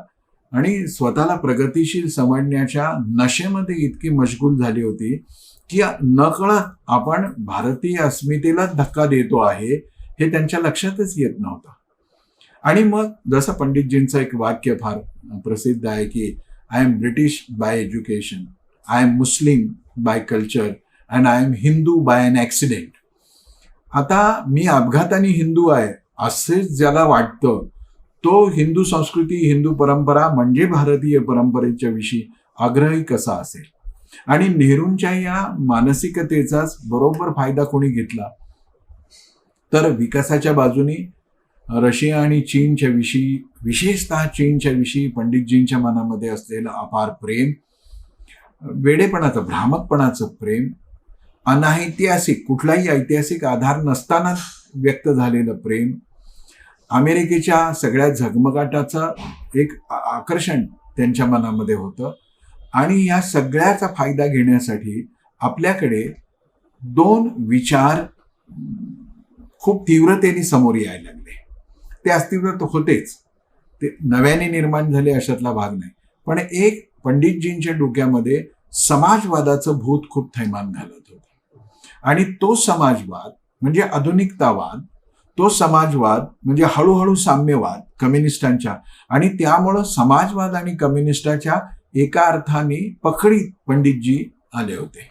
[SPEAKER 1] आणि स्वतःला प्रगतिशील समजण्याच्या नशेमध्ये इतकी मशगूल झाली होती की नकळत आपण भारतीय अस्मितेलाच धक्का देतो आहे हे त्यांच्या लक्षातच येत नव्हतं. आणि मग जसं पंडितजींचं एक वाक्य फार प्रसिद्ध आहे की I am British by education, I am Muslim by culture and I am Hindu by an accident. आता मी अपघाताने हिंदू आहे असेच ज्याला वाटतं तो हिंदू संस्कृती, हिंदू परंपरा म्हणजे भारतीय परंपरेच्या विषयी आग्रही कसा असेल. आणि नेहरूंच्या या मानसिकतेचाच बरोबर फायदा कोणी घेतला तर विकासाच्या बाजूने रशिया आणि चीनच्या विषयी, विशेषतः चीनच्या विषयी पंडितजींच्या मनामध्ये असलेलं अपार प्रेम, वेडेपणाचं, भ्रामकपणाचं प्रेम, अनैतिहासिक, कुठलाही ऐतिहासिक आधार नसताना व्यक्त झालेलं प्रेम, अमेरिकेच्या सगळ्या झगमगाटाचं एक आकर्षण त्यांच्या मनामध्ये होतं. आणि या सगळ्याचा फायदा घेण्यासाठी आपल्याकडे दोन विचार खूप तीव्रतेने समोर यायला लागले. ते अस्तित्व तर होतेच, ते नव्याने निर्माण झाले अशातला भाग नाही. पण एक पंडितजींच्या डोक्यामध्ये समाजवादाचं भूत खूप थैमान घालत होतं. आणि तो समाजवाद म्हणजे आधुनिकतावाद, तो समाजवाद म्हणजे हळूहळू साम्यवाद कम्युनिस्टांच्या, आणि त्यामुळं समाजवाद आणि कम्युनिस्टाच्या एका अर्थाने पकडीत पंडितजी आले होते.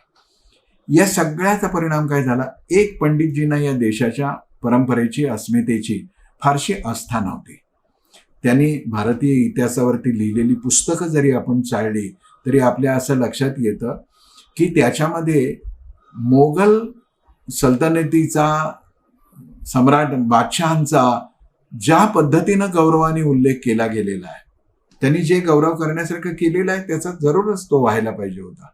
[SPEAKER 1] या सगळ्याचा परिणाम काय झाला? एक पंडितजींना या देशाच्या परंपरेची, अस्मितेची फारशी आस्था नव्हती. त्यांनी भारतीय इतिहासावरती लिहिलेली पुस्तकं जरी आपण चाळली तरी आपल्या असं लक्षात येतं की त्याच्यामध्ये मोगल सल्तनतीचा सम्राट बादशहांचा ज्या पद्धतीनं गौरवाने उल्लेख केला गेलेला आहे, त्यांनी जे गौरव करण्यासारखं केलेलं आहे त्याचा जरूरच तो व्हायला पाहिजे होता.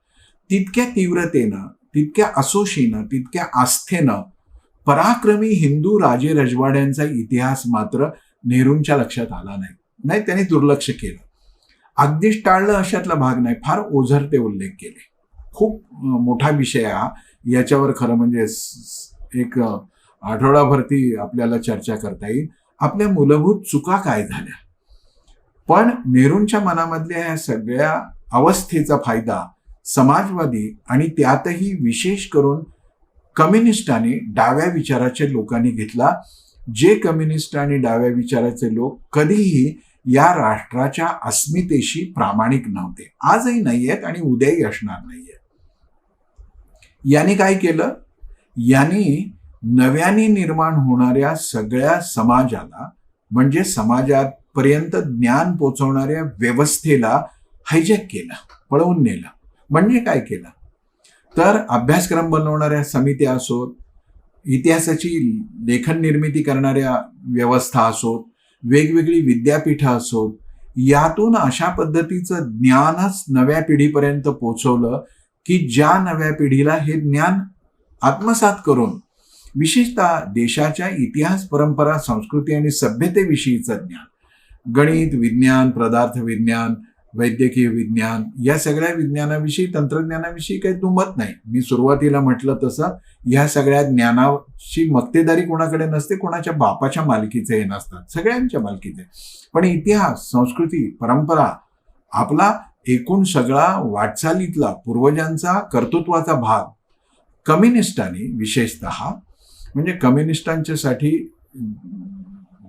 [SPEAKER 1] तितक्या तीव्रतेनं, तितक्या असोशीनं, तितक्या आस्थेनं पराक्रमी हिंदू राजे रजवाड्यांचा इतिहास मात्र नेहरूंच्या लक्षात आला नाही. त्यांनी दुर्लक्ष केलं. अगदीच टाळलं अशातला भाग नाही, फार ओझरते उल्लेख केले. खूप मोठा विषय हा. याच्यावर खरं म्हणजे एक आठवडाभरती आपल्याला चर्चा करता येईल. आपल्या मूलभूत चुका काय झाल्या. पण नेहरूंच्या मनामधल्या या सगळ्या अवस्थेचा फायदा समाजवादी आणि त्यातही विशेष करून कम्युनिस्ट आणि डाव्या विचाराच्या लोकांनी घेतला. जे कम्युनिस्ट आणि डाव्या विचाराचे लोक कधीही या राष्ट्राच्या अस्मितेशी प्रामाणिक नव्हते, आजही नाही आहेत आणि उद्याही असणार नाहीये. यांनी काय केलं? यांनी नव्याने निर्माण होणाऱ्या सगळ्या समाजाला, म्हणजे समाजापर्यंत ज्ञान पोचवणाऱ्या व्यवस्थेला हायजॅक केलं, पळवून नेलं. म्हणजे काय केलं तर अभ्यासक्रम बनवणाऱ्या समित्या असोत, इतिहासाची लेखन निर्मिती करणाऱ्या व्यवस्था असोत, वेगवेगळी विद्यापीठं असोत, यातून अशा पद्धतीचं ज्ञानच नव्या पिढीपर्यंत पोचवलं की ज्या नव्या पिढीला हे ज्ञान आत्मसात करून विशेषतः देशाच्या इतिहास, परंपरा, संस्कृती आणि सभ्यतेविषयीचं ज्ञान, गणित, विज्ञान, पदार्थ विज्ञान, वैद्यकीय विज्ञान, या सगळ्या विज्ञानाविषयी, तंत्रज्ञानाविषयी काही दुमत नाही. मी सुरुवातीला म्हटलं तसं ह्या सगळ्या ज्ञानाची मक्तेदारी कोणाकडे नसते, कोणाच्या बापाच्या मालकीचे हे नसतात, सगळ्यांच्या मालकीचे. पण इतिहास, संस्कृती, परंपरा, आपला एकूण सगळा वाटचालीतला पूर्वजांचा कर्तृत्वाचा भाग कम्युनिस्टांनी, विशेषतः म्हणजे कम्युनिस्टांच्यासाठी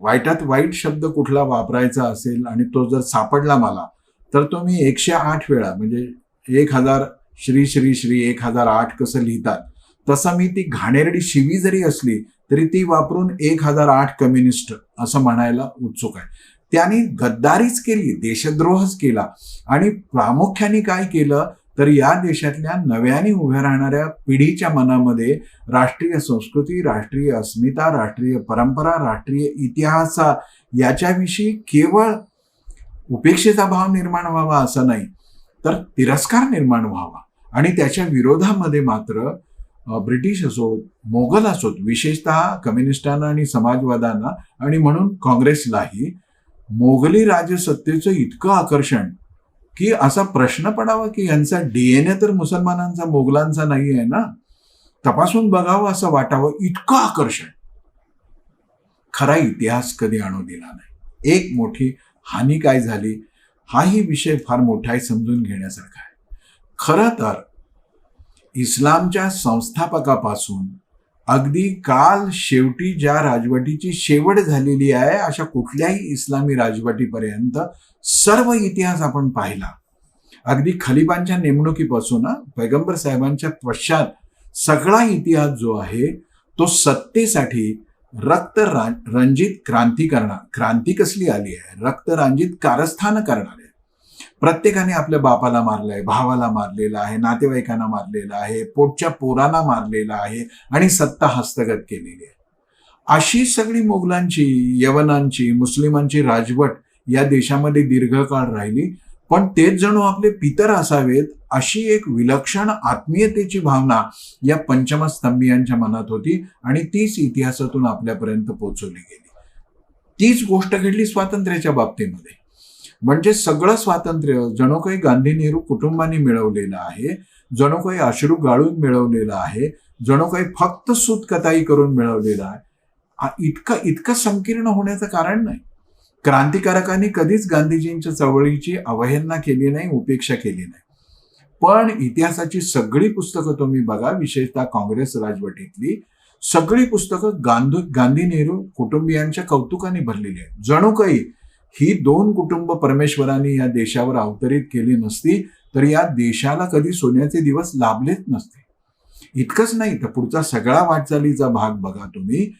[SPEAKER 1] वाईटात वाईट शब्द कुठला वापरायचा असेल आणि तो जर सापडला मला तर तो मी 108 वेळा, म्हणजे 1000 श्री श्री श्री 1008 कसं लिहितात तसं मी ती घाणेरडी शिवी जरी असली तरी ती वापरून 1008 कम्युनिस्ट असं म्हणायला उत्सुक आहे. त्यांनी गद्दारीच केली, देशद्रोहच केला. आणि प्रामुख्याने काय केलं तर या देशातल्या नव्याने उभ्या राहणाऱ्या पिढीच्या मनामध्ये राष्ट्रीय संस्कृती, राष्ट्रीय अस्मिता, राष्ट्रीय परंपरा, राष्ट्रीय इतिहास याच्याविषयी केवळ उपेक्षेचा भाव निर्माण व्हावा असं नाही, तर तिरस्कार निर्माण व्हावा. आणि त्याच्या विरोधामध्ये मात्र ब्रिटिश असोत, मोगल असोत, विशेषतः कम्युनिस्टांना आणि समाजवादांना आणि म्हणून काँग्रेसलाही मोगली राजसत्तेचं इतकं आकर्षण की असा प्रश्न पडावा की यांचा DNA तर मुसलमानांचा, मोगलांचा नाही आहे ना, तपासून बघावं असं वाटावं, इतकं आकर्षण. खरा इतिहास कधी आणू दिला नाही. एक मोठी हानी काय झाली, हाही विषय फार मोठा आहे, समजून घेण्यासारखा आहे. खरं तर इस्लामच्या संस्थापकापासून अगदी काल शेवटी ज्या राजवटीची शेवट झालेली आहे अशा कुठल्याही इस्लामी राजवटीपर्यंत सर्व इतिहास आपण पाहिला. अगदी खलिफांच्या नेमणुकीपासून पैगंबर साहेबांच्या पश्चात सगळा इतिहास जो आहे तो सत्तेसाठी रंजित क्रांती करणार, क्रांती कसली आली आहे, रक्तरंजित कारस्थान करणारे. प्रत्येकाने आपल्या बापाला मारलंय, भावाला मारलेला आहे, नातेवाईकांना मारलेला आहे, पोटच्या पोरांना मारलेला आहे आणि सत्ता हस्तगत केलेली आहे. अशी सगळी मोगलांची, यवनांची, मुस्लिमांची राजवट या देशामध्ये दीर्घकाळ राहिली. पण तेच जणू आपले पितर असावेत अशी एक विलक्षण आत्मीयतेची भावना या पंचमस्तंभीयांच्या मनात होती आणि तीच इतिहासातून आपल्यापर्यंत पोहोचवली गेली. तीच गोष्ट घडली स्वातंत्र्याच्या बाबतीमध्ये. म्हणजे सगळं स्वातंत्र्य जणू काही गांधी नेहरू कुटुंबांनी मिळवलेलं आहे, जणू काही अश्रू गाळून मिळवलेलं आहे, जणू काही फक्त सूतकताई करून मिळवलेलं आहे. इतकं इतकं संकीर्ण होण्याचं कारण नाही. क्रांतिकारकांनी कधीच गांधीजींच्या चळवळीची अवहेलना केली नाही, उपेक्षा केली नाही. पण इतिहासाची सगळी पुस्तकं तुम्ही बघा, विशेषतः काँग्रेस राजवटीतली सगळी पुस्तकं गांधी नेहरू कुटुंबियांच्या कौतुकाने भरलेली आहेत. जणू काही ही दोन कुटुंब परमेश्वरांनी या देशावर अवतरित केली नसती तर या देशाला कधी सोन्याचे दिवस लाभलेच नसते. इतकंच नाही तर पुढचा सगळा वाटचालीचा भाग बघा तुम्ही.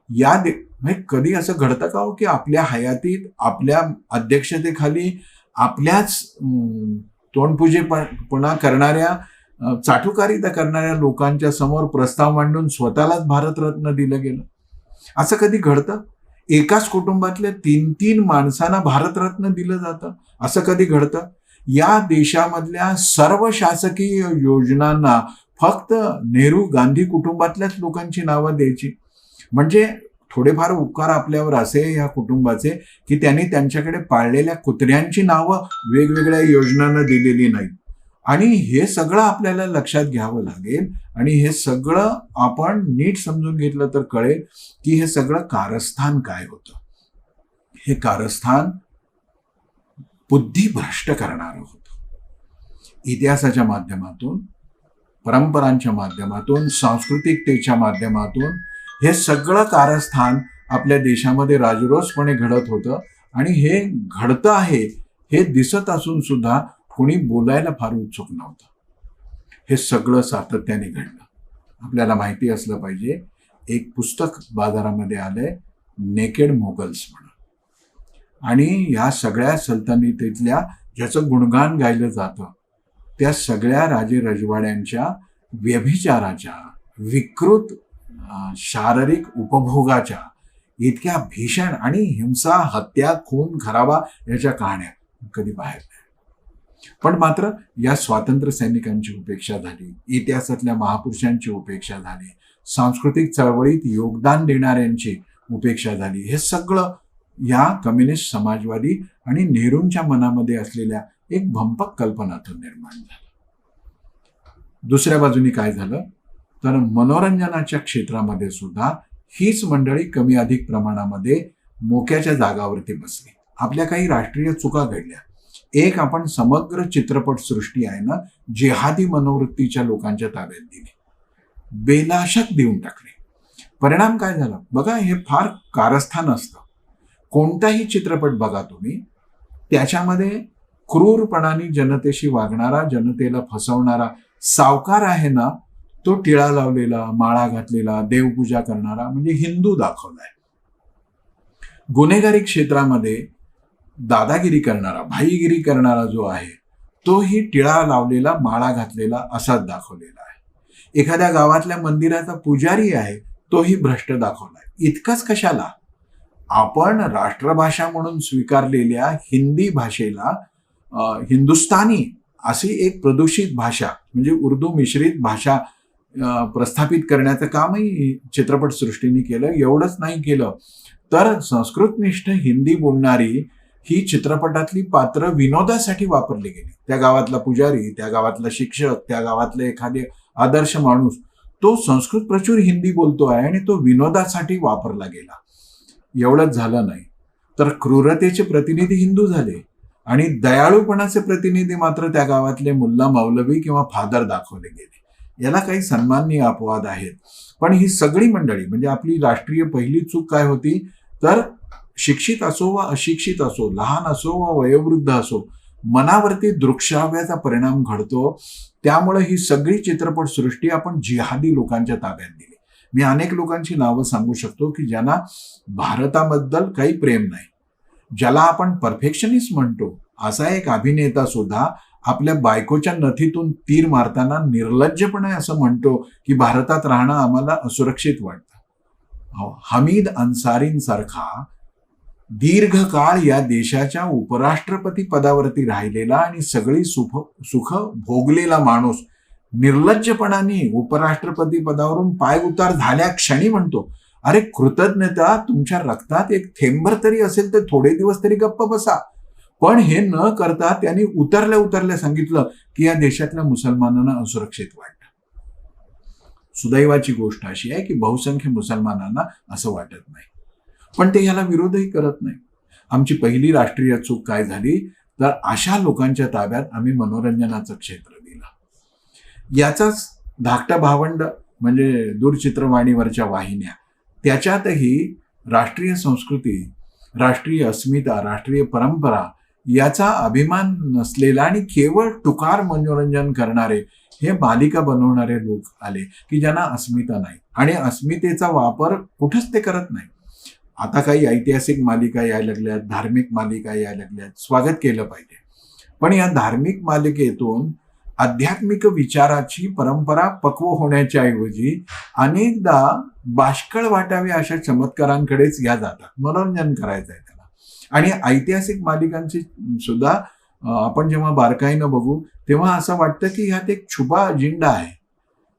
[SPEAKER 1] म्हणजे कधी असं घडतं का हो की आपल्या हयातीत आपल्या अध्यक्षतेखाली आपल्याच तोंडपुजेपणा करणाऱ्या, चाटुकारिता करणाऱ्या लोकांच्या समोर प्रस्ताव मांडून स्वतःलाच भारतरत्न दिलं गेलं? असं कधी घडतं? एकाच कुटुंबातल्या 3-3 माणसांना भारतरत्न दिलं जातं, असं कधी घडतं? या देशामधल्या सर्व शासकीय योजनांना फक्त नेहरू गांधी कुटुंबातल्याच लोकांची नावं द्यायची. म्हणजे थोडेफार उपकार आपल्यावर असे या कुटुंबाचे की त्यांनी त्यांच्याकडे पाळलेल्या कुत्र्यांची नावं वेगवेगळ्या योजनांना दिलेली नाहीत. आणि हे सगळं आपल्याला लक्षात घ्यावं लागेल आणि हे सगळं आपण नीट समजून घेतलं तर कळेल की हे सगळं कारस्थान काय होतं. हे कारस्थान बुद्धिभ्रष्ट करणारं होतं. इतिहासाच्या माध्यमातून, परंपरांच्या माध्यमातून, सांस्कृतिकतेच्या माध्यमातून हे सगळं कारस्थान आपल्या देशामध्ये राजरोसपणे घडत होतं. आणि हे घडतं आहे हे दिसत असून सुद्धा कोणी बोलायला फार उत्सुक नव्हतं. हे सगळं सातत्याने घडलं. आपल्याला माहिती असलं पाहिजे, एक पुस्तक बाजारामध्ये आलंय, नेकेड मोगल्स म्हणून. आणि ह्या सगळ्या सल्तनतीतल्या ज्याचं गुणगान गायलं जातं त्या सगळ्या राजे रजवाड्यांच्या व्यभिचाराच्या, विकृत शारीरिक उपभोगाच्या इतक्या भीषण आणि हिंसा, हत्या, खून खराबा याच्या कहाण्या कधी बाहेर नाही. पण मात्र या स्वातंत्र्य सैनिकांची उपेक्षा झाली, इतिहासातल्या महापुरुषांची उपेक्षा झाली, सांस्कृतिक चळवळीत योगदान देणाऱ्यांची उपेक्षा झाली. हे सगळं या कम्युनिस्ट, समाजवादी आणि नेहरूंच्या मनामध्ये असलेल्या एक भंपक कल्पनातून निर्माण झालं. दुसऱ्या बाजूनी काय झालं तर मनोरंजनाच्या क्षेत्रामध्ये सुद्धा हीच मंडळी कमी अधिक प्रमाणामध्ये मोक्याच्या जागावरती बसली. आपल्या काही राष्ट्रीय चुका घडल्या. एक, आपण समग्र चित्रपट सृष्टी आहे ना जिहादी मनोवृत्तीच्या लोकांच्या ताब्यात दिली, बेलाशक देऊन टाकली. परिणाम काय झाला बघा. हे फार कारस्थान असतं. कोणताही चित्रपट बघा तुम्ही, त्याच्यामध्ये क्रूरपणाने जनतेशी वागणारा, जनतेला फसवणारा सावकार आहे ना, तो टिळा लावलेला, माळा घातलेला, देवपूजा करणारा म्हणजे हिंदू दाखवलाय. गुन्हेगारी क्षेत्रामध्ये दादागिरी करणारा, भाईगिरी करणारा जो आहे तोही टिळा लावलेला, माळा घातलेला असाच दाखवलेला आहे. एखाद्या गावातल्या मंदिराचा पुजारी आहे तोही भ्रष्ट दाखवलाय. इतकंच कशाला, आपण राष्ट्रभाषा म्हणून स्वीकारलेल्या हिंदी भाषेला हिंदुस्थानी अशी एक प्रदूषित भाषा म्हणजे उर्दू मिश्रित भाषा प्रस्थापित करण्याचं कामही चित्रपट सृष्टीने केलं. एवढंच नाही केलं तर संस्कृतनिष्ठ हिंदी बोलणारी ही चित्रपटातली पात्र विनोदासाठी वापरली गेली. त्या गावातला पुजारी, त्या गावातला शिक्षक, त्या गावातले एखादे आदर्श माणूस तो संस्कृत प्रचूर हिंदी बोलतो आहे आणि तो विनोदासाठी वापरला गेला. एवढंच झालं नाही तर क्रूरतेचे प्रतिनिधी हिंदू झाले आणि दयाळूपणाचे प्रतिनिधी मात्र त्या गावातले मुल्ला, मौलवी किंवा फादर दाखवले गेले. याला काही सन्माननीय अपवाद आहेत. पण ही सगळी मंडळी म्हणजे आपली राष्ट्रीय पहिली चूक काय होती तर शिक्षित असो वा अशिक्षित असो, लहान असो वा वयोवृद्ध असो, मनावरती दृक्श्राव्याचा परिणाम घडतो. त्यामुळे ही सगळी चित्रपट सृष्टी आपण जिहादी लोकांच्या ताब्यात दिली. मी अनेक लोकांची नावं सांगू शकतो की ज्यांना भारताबद्दल काही प्रेम नाही, ज्याला आपण परफेक्शनिस्ट म्हणतो. असा एक अभिनेता सुद्धा आपल्या बायकोच्या नथीतून तीर मारताना निर्लज्जपणे असं म्हणतो की भारतात राहणं आम्हाला असुरक्षित वाटतं. हमीद अन्सारींसारखा दीर्घकाळ या देशाच्या उपराष्ट्रपती पदावरती राहिलेला आणि सगळी सुख भोगलेला माणूस निर्लज्जपणाने उपराष्ट्रपती पदावरून पाय उतार झाल्या क्षणी म्हणतो, अरे कृतज्ञता तुमच्या रक्तात एक थेंबर तरी असेल तर थोडे दिवस तरी गप्प बसा. पण हे न करता त्यांनी उतरल्या सांगितलं की या देशातल्या मुसलमानांना असुरक्षित वाटतं. सुदैवाची गोष्ट अशी आहे की बहुसंख्य मुसलमानांना असं वाटत नाही, पण ते याला विरोधही करत नाही. आमची पहिली राष्ट्रीय चूक काय झाली तर अशा लोकांच्या ताब्यात आम्ही मनोरंजनाचं क्षेत्र दिलं. याचाच धाकटा भावंड म्हणजे दूरचित्रवाणीवरच्या वाहिन्या, त्याच्यातही राष्ट्रीय संस्कृती, राष्ट्रीय अस्मिता, राष्ट्रीय परंपरा याचा अभिमान नसलेला आणि केवळ टुकार मनोरंजन करणारे हे मालिका बनवणारे लोक आले की ज्यांना अस्मिता नाही आणि अस्मितेचा वापर कुठंच ते करत नाही. आता काही ऐतिहासिक मालिका यायला लागल्यात, धार्मिक मालिका यायला लागल्यात, स्वागत केलं पाहिजे. पण या धार्मिक मालिकेतून आध्यात्मिक विचाराची परंपरा पक्व होण्याच्या ऐवजी अनेकदा बाष्कळ वाटावे अशा चमत्कारांकडेच या जातात. मनोरंजन करायचं आहे त्याला. आणि ऐतिहासिक मालिकांची सुद्धा आपण जेव्हा बारकाईनं बघू तेव्हा असं वाटतं की ह्यात एक छुपा अजेंडा आहे.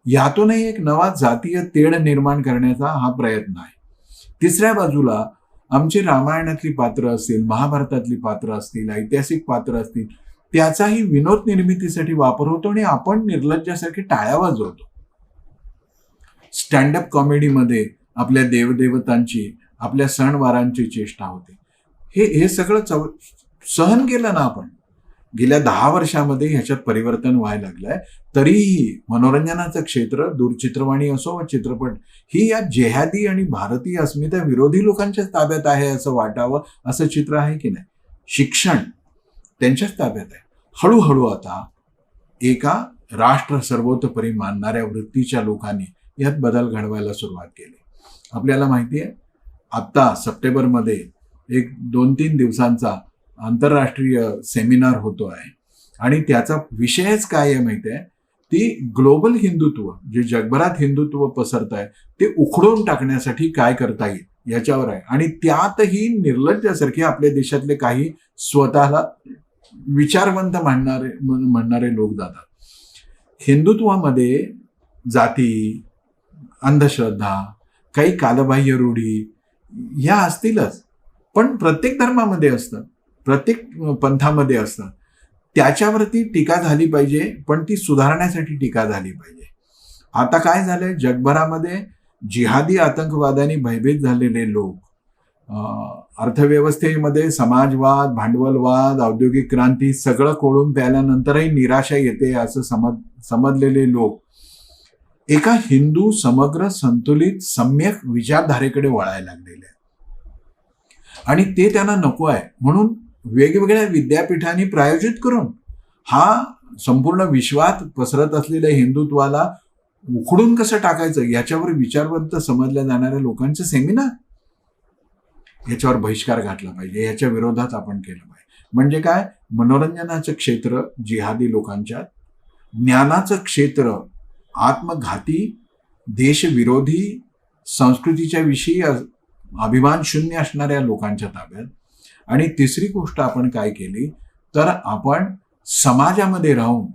[SPEAKER 1] यातूनही एक नवा जातीय तेढ निर्माण करण्याचा हा प्रयत्न आहे. तिसऱ्या बाजूला आमची रामायणातली पात्र असतील, महाभारतातली पात्र असतील, ऐतिहासिक पात्र असतील, त्याचाही विनोद निर्मितीसाठी वापर होतो आणि आपण निर्लज्जासारखी टाळ्या वाजवतो. स्टँडअप कॉमेडीमध्ये आपल्या देवदेवतांची, आपल्या सणवारांची चेष्टा होते. हे सगळं सहन केलं ना आपण. गेल्या 10 वर्षामध्ये ह्याच्यात परिवर्तन व्हायला लागलंय. तरीही मनोरंजनाचं क्षेत्र, दूरचित्रवाणी असो व चित्रपट, ही या जेहादी आणि भारतीय अस्मिता विरोधी लोकांच्याच ताब्यात आहे असं वाटावं असं चित्र आहे की नाही. शिक्षण त्यांच्याच ताब्यात आहे. हळूहळू आता एका राष्ट्र सर्वोतोपरी मानणाऱ्या वृत्तीच्या लोकांनी यात बदल घडवायला सुरुवात केली. आपल्याला माहिती आहे आत्ता सप्टेंबरमध्ये एक 2-3 दिवसांचा आंतरराष्ट्रीय सेमिनार होतो आहे आणि त्याचा विषयच काय आहे माहिती आहे, ती ग्लोबल हिंदुत्व, जे जगभरात हिंदुत्व पसरत आहे ते उखडून टाकण्यासाठी काय करता येईल याच्यावर आहे. आणि त्यातही निर्लज्जासारखे आपल्या देशातले काही स्वतःला विचारवंत म्हणणारे लोक जातात. हिंदुत्वामध्ये जाती, अंधश्रद्धा, काही कालबाह्य रूढी ह्या असतीलच, पण प्रत्येक धर्मामध्ये असतात, प्रत्येक पंथामध्ये असतात. त्याच्यावरती टीका झाली पाहिजे, पण ती सुधारण्यासाठी टीका झाली पाहिजे. आता काय झालंय, जगभरामध्ये जिहादी आतंकवादाने भयभीत झालेले लोक, अर्थव्यवस्थेमध्ये समाजवाद, भांडवलवाद, औद्योगिक क्रांती सगळं कोळून प्यायल्यानंतरही निराशा येते असं समजलेले लोक एका हिंदू समग्र संतुलित सम्यक विचारधारेकडे वळायला लागलेले आहेत आणि ते त्यांना नको आहे. म्हणून वेगवेगळ्या विद्यापीठांनी प्रायोजित करून हा संपूर्ण विश्वात पसरत असलेल्या हिंदुत्वाला उखडून कसं टाकायचं याच्यावर विचारवंत समजल्या जाणाऱ्या लोकांचे सेमिनार, याच्यावर बहिष्कार घातला पाहिजे. याच्या विरोधात आपण केलं पाहिजे. म्हणजे काय, मनोरंजनाचं क्षेत्र जिहादी लोकांच्यात, ज्ञानाचं क्षेत्र आत्मघाती, देशविरोधी, संस्कृतीच्या विषयी अभिमान शून्य असणाऱ्या लोकांच्या ताब्यात. आणि तिसरी गोष्ट आपण काय केली तर आपण समाजामध्ये राहून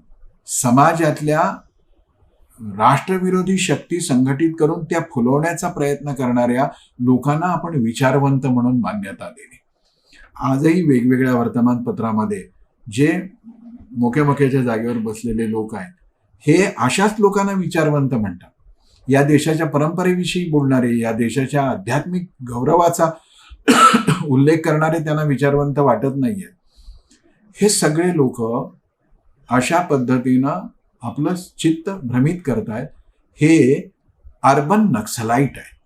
[SPEAKER 1] समाजातल्या राष्ट्रविरोधी शक्ती संघटित करून त्या फुलवण्याचा प्रयत्न करणाऱ्या लोकांना आपण विचारवंत म्हणून मान्यता दिली. आजही वेगवेगळ्या वर्तमानपत्रामध्ये जे मोक्याच्या जागेवर बसलेले लोक आहेत हे अशाच लोकांना विचारवंत म्हणतात. या देशाच्या परंपरेविषयी बोलणारे, या देशाच्या आध्यात्मिक गौरवाचा उल्लेख करणारे त्यांना विचारवंत वाटत नाहीये. हे सगळे लोक अशा पद्धतीनं आपलं चित्त भ्रमित करतायत. हे अर्बन नक्सलाईट आहे.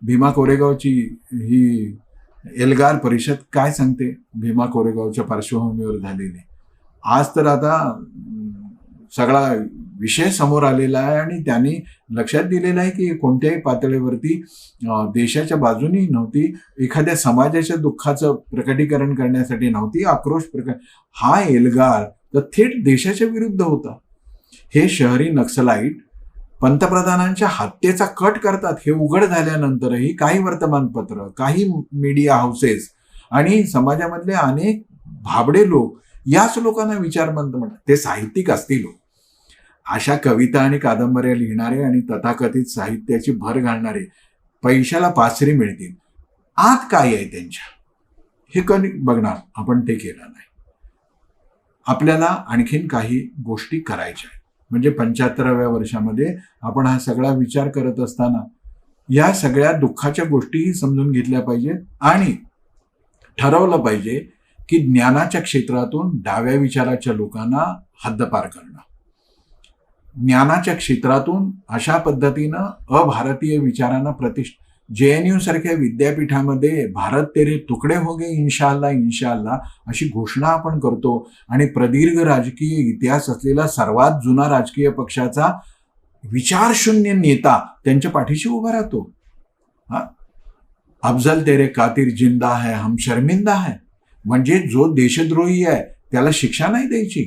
[SPEAKER 1] भीमा कोरेगावची ही एल्गार परिषद काय सांगते भीमा कोरेगावच्या पार्श्वभूमीवर झालेली. आज तर आता सगळा विषय समोर आलेला आहे आणि त्यांनी लक्षात दिलेलं आहे की कोणत्याही पातळीवरती देशाच्या बाजूनी नव्हती, एखाद्या समाजाच्या दुःखाचं प्रकटीकरण करण्यासाठी नव्हती, आक्रोश हा एल्गार तर थेट देशाच्या विरुद्ध होता. हे शहरी नक्सलाईट पंतप्रधानांच्या हत्येचा कट करतात. हे उघड झाल्यानंतरही काही वर्तमानपत्र, काही मीडिया हाऊसेस आणि समाजामधले अनेक भाबडे लोक याच लोकांना विचारवंत म्हणतात. ते साहित्यिक असतील, अशा कविता आणि कादंबऱ्या लिहिणारे आणि तथाकथित साहित्याची भर घालणारे पैशाला पासरी मिळतील. आत काय आहे त्यांच्या हे कधी बघणार आपण. ते केलं नाही. आपल्याला आणखीन काही गोष्टी करायच्या आहेत. म्हणजे 75व्या वर्षामध्ये आपण हा सगळा विचार करत असताना या सगळ्या दुःखाच्या गोष्टीही समजून घेतल्या पाहिजेत आणि ठरवलं पाहिजे की ज्ञानाच्या क्षेत्रातून डाव्या विचाराच्या लोकांना हद्दपार करणं, ज्ञानाच्या क्षेत्रातून अशा पद्धतीनं अभारतीय विचारांना JNU सारख्या विद्यापीठामध्ये भारत तेरे तुकडे हो गए इंशाअल्लाह इंशाअल्लाह अशी घोषणा आपण करतो आणि प्रदीर्घ राजकीय इतिहास असलेला सर्वात जुना राजकीय पक्षाचा विचारशून्य नेता त्यांच्या पाठीशी उभा राहतो. अफजल तेरे कातिर जिंदा है हम शर्मिंदा है, म्हणजे जो देशद्रोही आहे त्याला शिक्षा नाही द्यायची,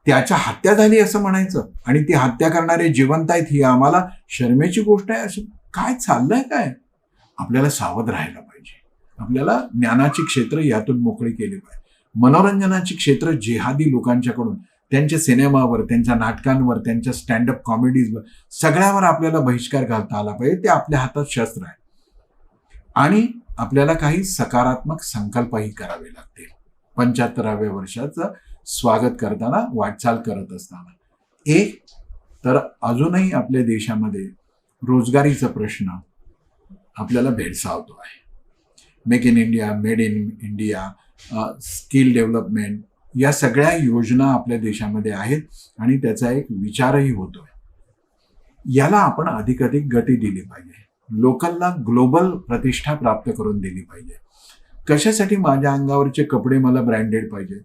[SPEAKER 1] त्याच्या हत्या झाली असं म्हणायचं आणि ती हत्या करणारे जिवंत आहेत ही आम्हाला शर्मेची गोष्ट आहे. असं काय चाललंय काय? आपल्याला सावध राहायला पाहिजे. आपल्याला ज्ञानाची क्षेत्र यातून मोकळी केली पाहिजे. मनोरंजनाची क्षेत्र जिहादी लोकांच्याकडून त्यांच्या सिनेमावर, त्यांच्या नाटकांवर, त्यांच्या स्टँडअप कॉमेडीजवर सगळ्यावर आपल्याला बहिष्कार घालता आला पाहिजे. ते आपल्या हातात शस्त्र आहे आणि आपल्याला काही सकारात्मक संकल्पही करावे लागतील 75व्या वर्षाचं स्वागत करताना, वाटचाल करत असताना. एक तर अजूनही आपल्या देशामध्ये रोजगारीचा प्रश्न आपल्याला भेडसावतो आहे. Make in India, made in India, skill development या सगळ्या योजना आपल्या देशामध्ये आहेत आणि त्याचा एक विचारही होतोय. याला आपण अधिकाधिक गती दिली पाहिजे. लोकलला ग्लोबल प्रतिष्ठा प्राप्त करून दिली पाहिजे. कशासाठी? माझ्या अंगावरचे कपडे मला ब्रँडेड पाहिजे.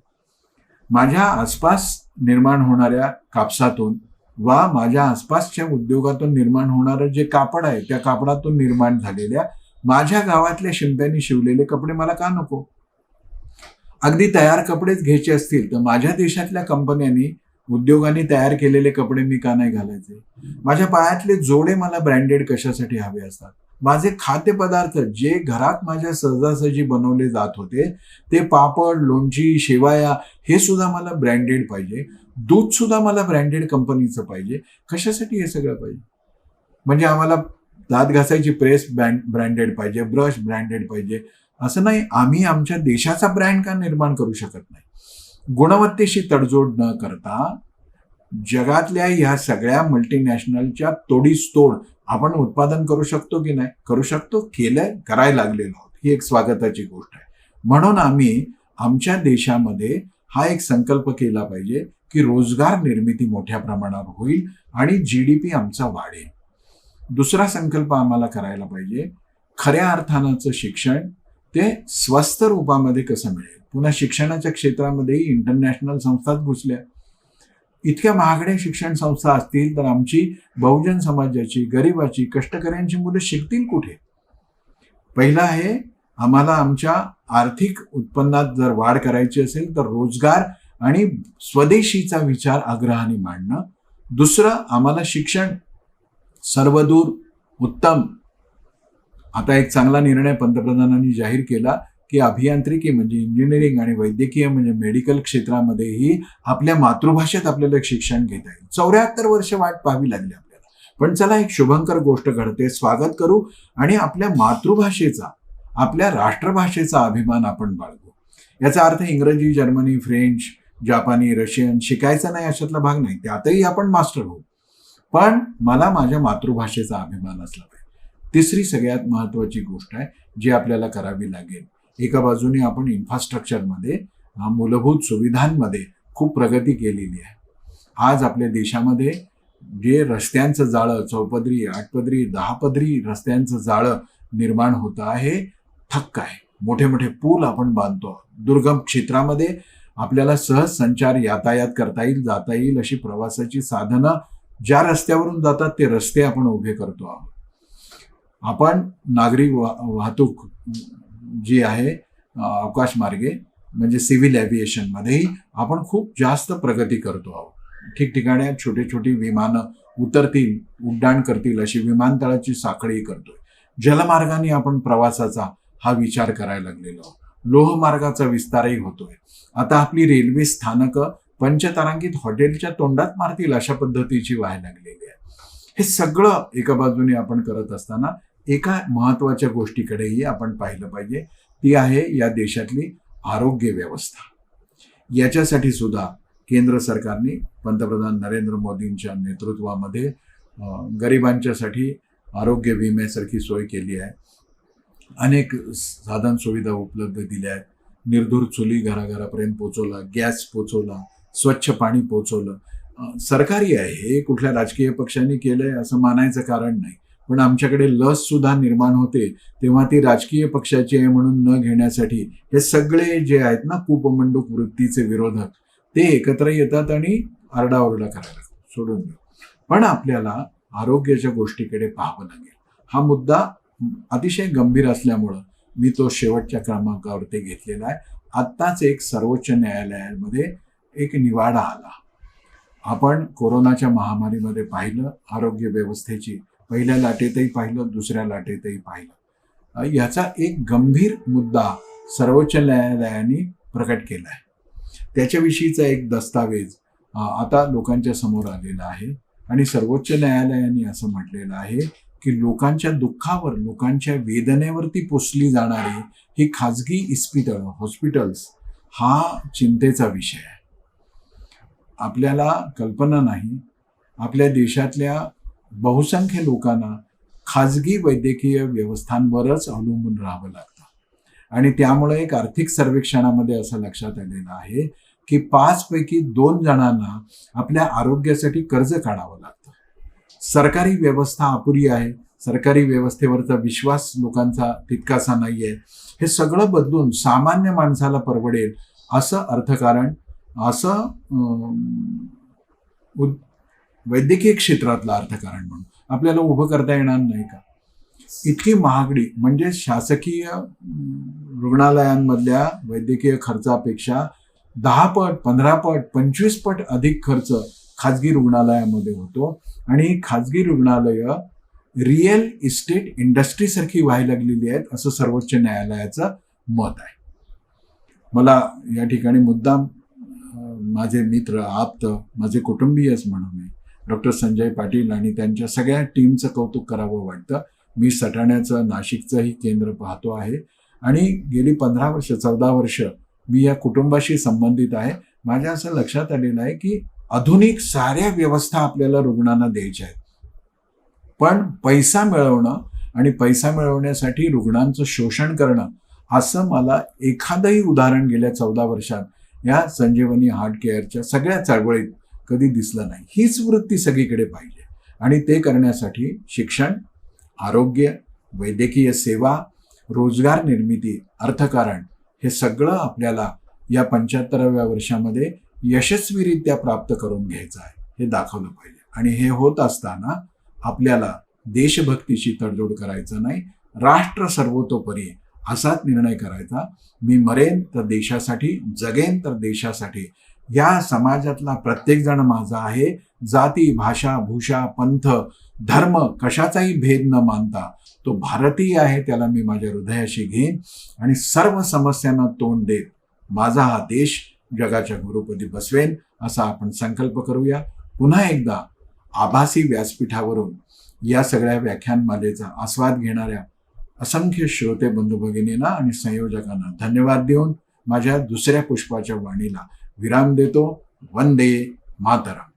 [SPEAKER 1] माझ्या आसपास निर्माण होणाऱ्या कापसातून वा माझ्या आसपासच्या उद्योगातून निर्माण होणारं जे कापड आहे त्या कापडातून निर्माण झालेल्या माझ्या गावातल्या शिंप्यांनी शिवलेले कपडे मला का नको? अगदी तयार कपडेच घ्यायचे असतील तर माझ्या देशातल्या कंपन्यांनी, उद्योगांनी तयार केलेले कपडे मी का नाही घालायचे? माझ्या पायातले जोडे मला ब्रँडेड कशासाठी हवे असतात? माझे खाद्यपदार्थ जे घरात माझ्या सहजासहजी बनवले जात होते ते पापड, लोणची, शेवाया हे सुद्धा मला ब्रँडेड पाहिजे. दूध सुद्धा मला ब्रँडेड कंपनीचं पाहिजे. कशासाठी हे सगळं पाहिजे? म्हणजे आम्हाला दात घासायची प्रेस ब्रँडेड पाहिजे, ब्रश ब्रँडेड पाहिजे असं नाही. आम्ही आमच्या देशाचा ब्रँड का निर्माण करू शकत नाही? गुणवत्तेशी तडजोड न करता जगातल्या ह्या सगळ्या मल्टीनॅशनलच्या तोडीस तोड आपण उत्पादन करू शकतो की नाही? करू शकतो. केलंय, करायला लागलेलो आहोत. ही एक स्वागताची गोष्ट आहे. म्हणून आम्ही आमच्या देशामध्ये हा एक संकल्प केला पाहिजे की रोजगार निर्मिती मोठ्या प्रमाणावर होईल आणि GDP आमचा वाढेल. दुसरा संकल्प आम्हाला करायला पाहिजे, खऱ्या अर्थानं शिक्षण ते स्वस्त रूपामध्ये कसं मिळेल. पुन्हा शिक्षणाच्या क्षेत्रामध्येही इंटरनॅशनल संस्थाच घुसल्या. इतक्या महागड्या शिक्षण संस्था असतील तर आमची बहुजन समाजाची, गरिबाची, कष्टकऱ्यांची मुलं शिकतील कुठे? पहिलं आहे, आम्हाला आमच्या आर्थिक उत्पन्नात जर वाढ करायची असेल तर रोजगार आणि स्वदेशीचा विचार आग्रहाने मांडणं. दुसरं, आम्हाला शिक्षण सर्वदूर उत्तम. आता एक चांगला निर्णय पंतप्रधानांनी जाहीर केला की अभियांत्रिकी म्हणजे इंजिनिअरिंग आणि वैद्यकीय म्हणजे मेडिकल क्षेत्रामध्येही आपल्या मातृभाषेत आपल्याला शिक्षण घेता येईल. 74 वर्ष वाट पाहावी लागली आपल्याला, पण चला एक शुभंकर गोष्ट घडते, स्वागत करू आणि आपल्या मातृभाषेचा, आपल्या राष्ट्रभाषेचा अभिमान आपण बाळगू. याचा अर्थ इंग्रजी, जर्मनी, फ्रेंच, जापानी, रशियन शिकायचं नाही अशातला भाग नाही. त्यातही आपण मास्टर होऊ, पण मला माझ्या मातृभाषेचा अभिमान असला पाहिजे. तिसरी सगळ्यात महत्वाची गोष्ट आहे जी आपल्याला करावी लागेल. एका बाजूने आपण इन्फ्रास्ट्रक्चरमध्ये, मूलभूत सुविधांमध्ये खूप प्रगती केलेली आहे. आज आपल्या देशामध्ये जे रस्त्यांचं जाळं, चौपदरी, आठपदरी, 10 पदरी रस्त्यांचं जाळं निर्माण होतं आहे, थक्क आहे. मोठे मोठे पूल आपण बांधतो. दुर्गम क्षेत्रामध्ये आपल्याला सहज संचार, यातायात करता येईल, जाता येईल अशी प्रवासाची साधनं ज्या रस्त्यावरून जातात ते रस्ते आपण उभे करतो आहोत. आपण नागरी वाहतूक जी आहे आकाश मार्गे म्हणजे सिव्हिल एव्हिएशनमध्येही आपण खूप जास्त प्रगती करतो आहोत. ठिकठिकाणी छोटे छोटी विमानं उतरतील, उड्डाण करतील अशी विमानतळाची साखळी करतोय. जलमार्गाने आपण प्रवासाचा हा विचार करायला लागलेलो आहोत. लोहमार्गाचा विस्तारही होतोय. आता आपली रेल्वे स्थानकं पंचतारांकित हॉटेलच्या तोंडात मारतील अशा पद्धतीची व्हायला लागलेली आहे. हे सगळं एका बाजूने आपण करत असताना एका महत्वाच्या गोष्टीकडेही आपण पाहिलं पाहिजे, ती आहे या देशातली आरोग्य व्यवस्था. याच्यासाठी सुद्धा केंद्र सरकारने पंतप्रधान नरेंद्र मोदींच्या नेतृत्वामध्ये गरिबांच्यासाठी आरोग्य विम्यासारखी सोय केली आहे. अनेक साधन सुविधा उपलब्ध दिल्या आहेत. निर्धूर चुली घराघरापर्यंत पोचवला, गॅस पोचवला, स्वच्छ पाणी पोचवलं. सरकारी आहे, हे कुठल्या राजकीय पक्षांनी केलंय असं मानायचं कारण नाही. पण आमच्याकडे लस सुद्धा निर्माण होते तेव्हा ती राजकीय पक्षाची आहे म्हणून न घेण्यासाठी हे सगळे जे आहेत ना कूपमंडूक वृत्तीचे विरोधक ते एकत्र येतात आणि आरडाओरडा करायला सोडून देऊ. पण आपल्याला आरोग्याच्या गोष्टीकडे पाहावं लागेल. हा मुद्दा अतिशय गंभीर असल्यामुळं मी तो शेवटच्या क्रमांकावरती घेतलेला आहे. आत्ताच एक सर्वोच्च न्यायालयामध्ये एक निवाडा आला. आपण कोरोनाच्या महामारीमध्ये पाहिलं, आरोग्य व्यवस्थेची पहिल्या लाटेतही पाहिलं, दुसऱ्या लाटेतही पाहिलं. याचा एक गंभीर मुद्दा सर्वोच्च न्यायालयाने प्रकट केला आहे. त्याच्याविषयीचा एक दस्तावेज आता लोकांच्या समोर आलेला आहे आणि सर्वोच्च न्यायालयाने असं म्हटलेलं आहे की लोकांच्या दुःखावर, लोकांच्या वेदनेवरती पोसली जाणारी ही खाजगी इस्पितळं, हॉस्पिटल्स हा चिंतेचा विषय आहे. आपल्याला कल्पना नाही, आपल्या देशातल्या बहुसंख्य लोकांना खाजगी वैद्यकीय व्यवस्थांवरच अवलंबून राहावं लागतं आणि त्यामुळे एक आर्थिक सर्वेक्षणामध्ये असं लक्षात आलेलं आहे की 5 पैकी 2 जणांना आपल्या आरोग्यासाठी कर्ज काढावं लागतं. सरकारी व्यवस्था अपुरी आहे, सरकारी व्यवस्थेवरचा विश्वास लोकांचा तितकासा नाहीये. हे सगळं बदलून सामान्य माणसाला परवडेल असं अर्थकारण, असं वैद्यकीय क्षेत्रातलं अर्थकारण म्हणून आपल्याला उभं करता येणार नाही का? इतकी महागडी म्हणजे शासकीय रुग्णालयांमधल्या वैद्यकीय खर्चापेक्षा 10 पट, 15 पट, 25 पट अधिक खर्च खाजगी रुग्णालयामध्ये होतो आणि खाजगी रुग्णालयं रिअल इस्टेट इंडस्ट्रीसारखी व्हायला लागलेली आहेत असं सर्वोच्च न्यायालयाचं मत आहे. मला या ठिकाणी मुद्दाम माझे मित्र, आप्त, माझे कुटुंबीयच म्हणून मी डॉक्टर संजय पाटील आणि त्यांच्या सगळ्या टीमचं कौतुक करावं वाटतं. मी सटाण्याचं, नाशिकचंही केंद्र पाहतो आहे आणि गेली 15 वर्ष, 14 वर्ष मी या कुटुंबाशी संबंधित आहे. माझ्या असं लक्षात आलेलं आहे की आधुनिक साऱ्या व्यवस्था आपल्याला रुग्णांना द्यायच्या आहेत, पण पैसा मिळवणं आणि पैसा मिळवण्यासाठी रुग्णांचं शोषण करणं असं मला एखादंही उदाहरण गेल्या 14 वर्षात या संजीवनी हार्ट केअरच्या सगळ्या चळवळीत कधी दिसलं नाही. हीच वृत्ती सगळीकडे पाहिजे आणि ते करण्यासाठी शिक्षण, आरोग्य, वैद्यकीय सेवा, रोजगार निर्मिती, अर्थकारण हे सगळं आपल्याला या 75व्या वर्षामध्ये यशस्वीरित्या प्राप्त करून घ्यायचं आहे, हे दाखवलं पाहिजे. आणि हे होत असताना आपल्याला देशभक्तीची तडजोड करायचं नाही, राष्ट्र सर्वतोपरी असाच निर्णय करायचा. मी मरेन तर देशासाठी, जगेन तर देशासाठी. या समाजातला प्रत्येक जण माझा आहे. जाती, भाषा, भूषा, पंथ, धर्म कशाचाही भेद न मानता तो भारतीय आहे, त्याला मी माझ्या हृदयाशी घेईन आणि सर्व समस्यांना तोंड देत माझा हा देश जगाच्या गुरुपदी बसवेन असा आपण संकल्प करूया. पुन्हा एकदा आभासी व्यासपीठावरून या सगळ्या व्याख्यानमालेचा आस्वाद घेणाऱ्या असंख्य श्रोते बंधू भगिनींना आणि संयोजकांना धन्यवाद देऊन माझ्या दुसऱ्या पुष्पाच्या वाणीला विराम देतो. वंदे मातरम.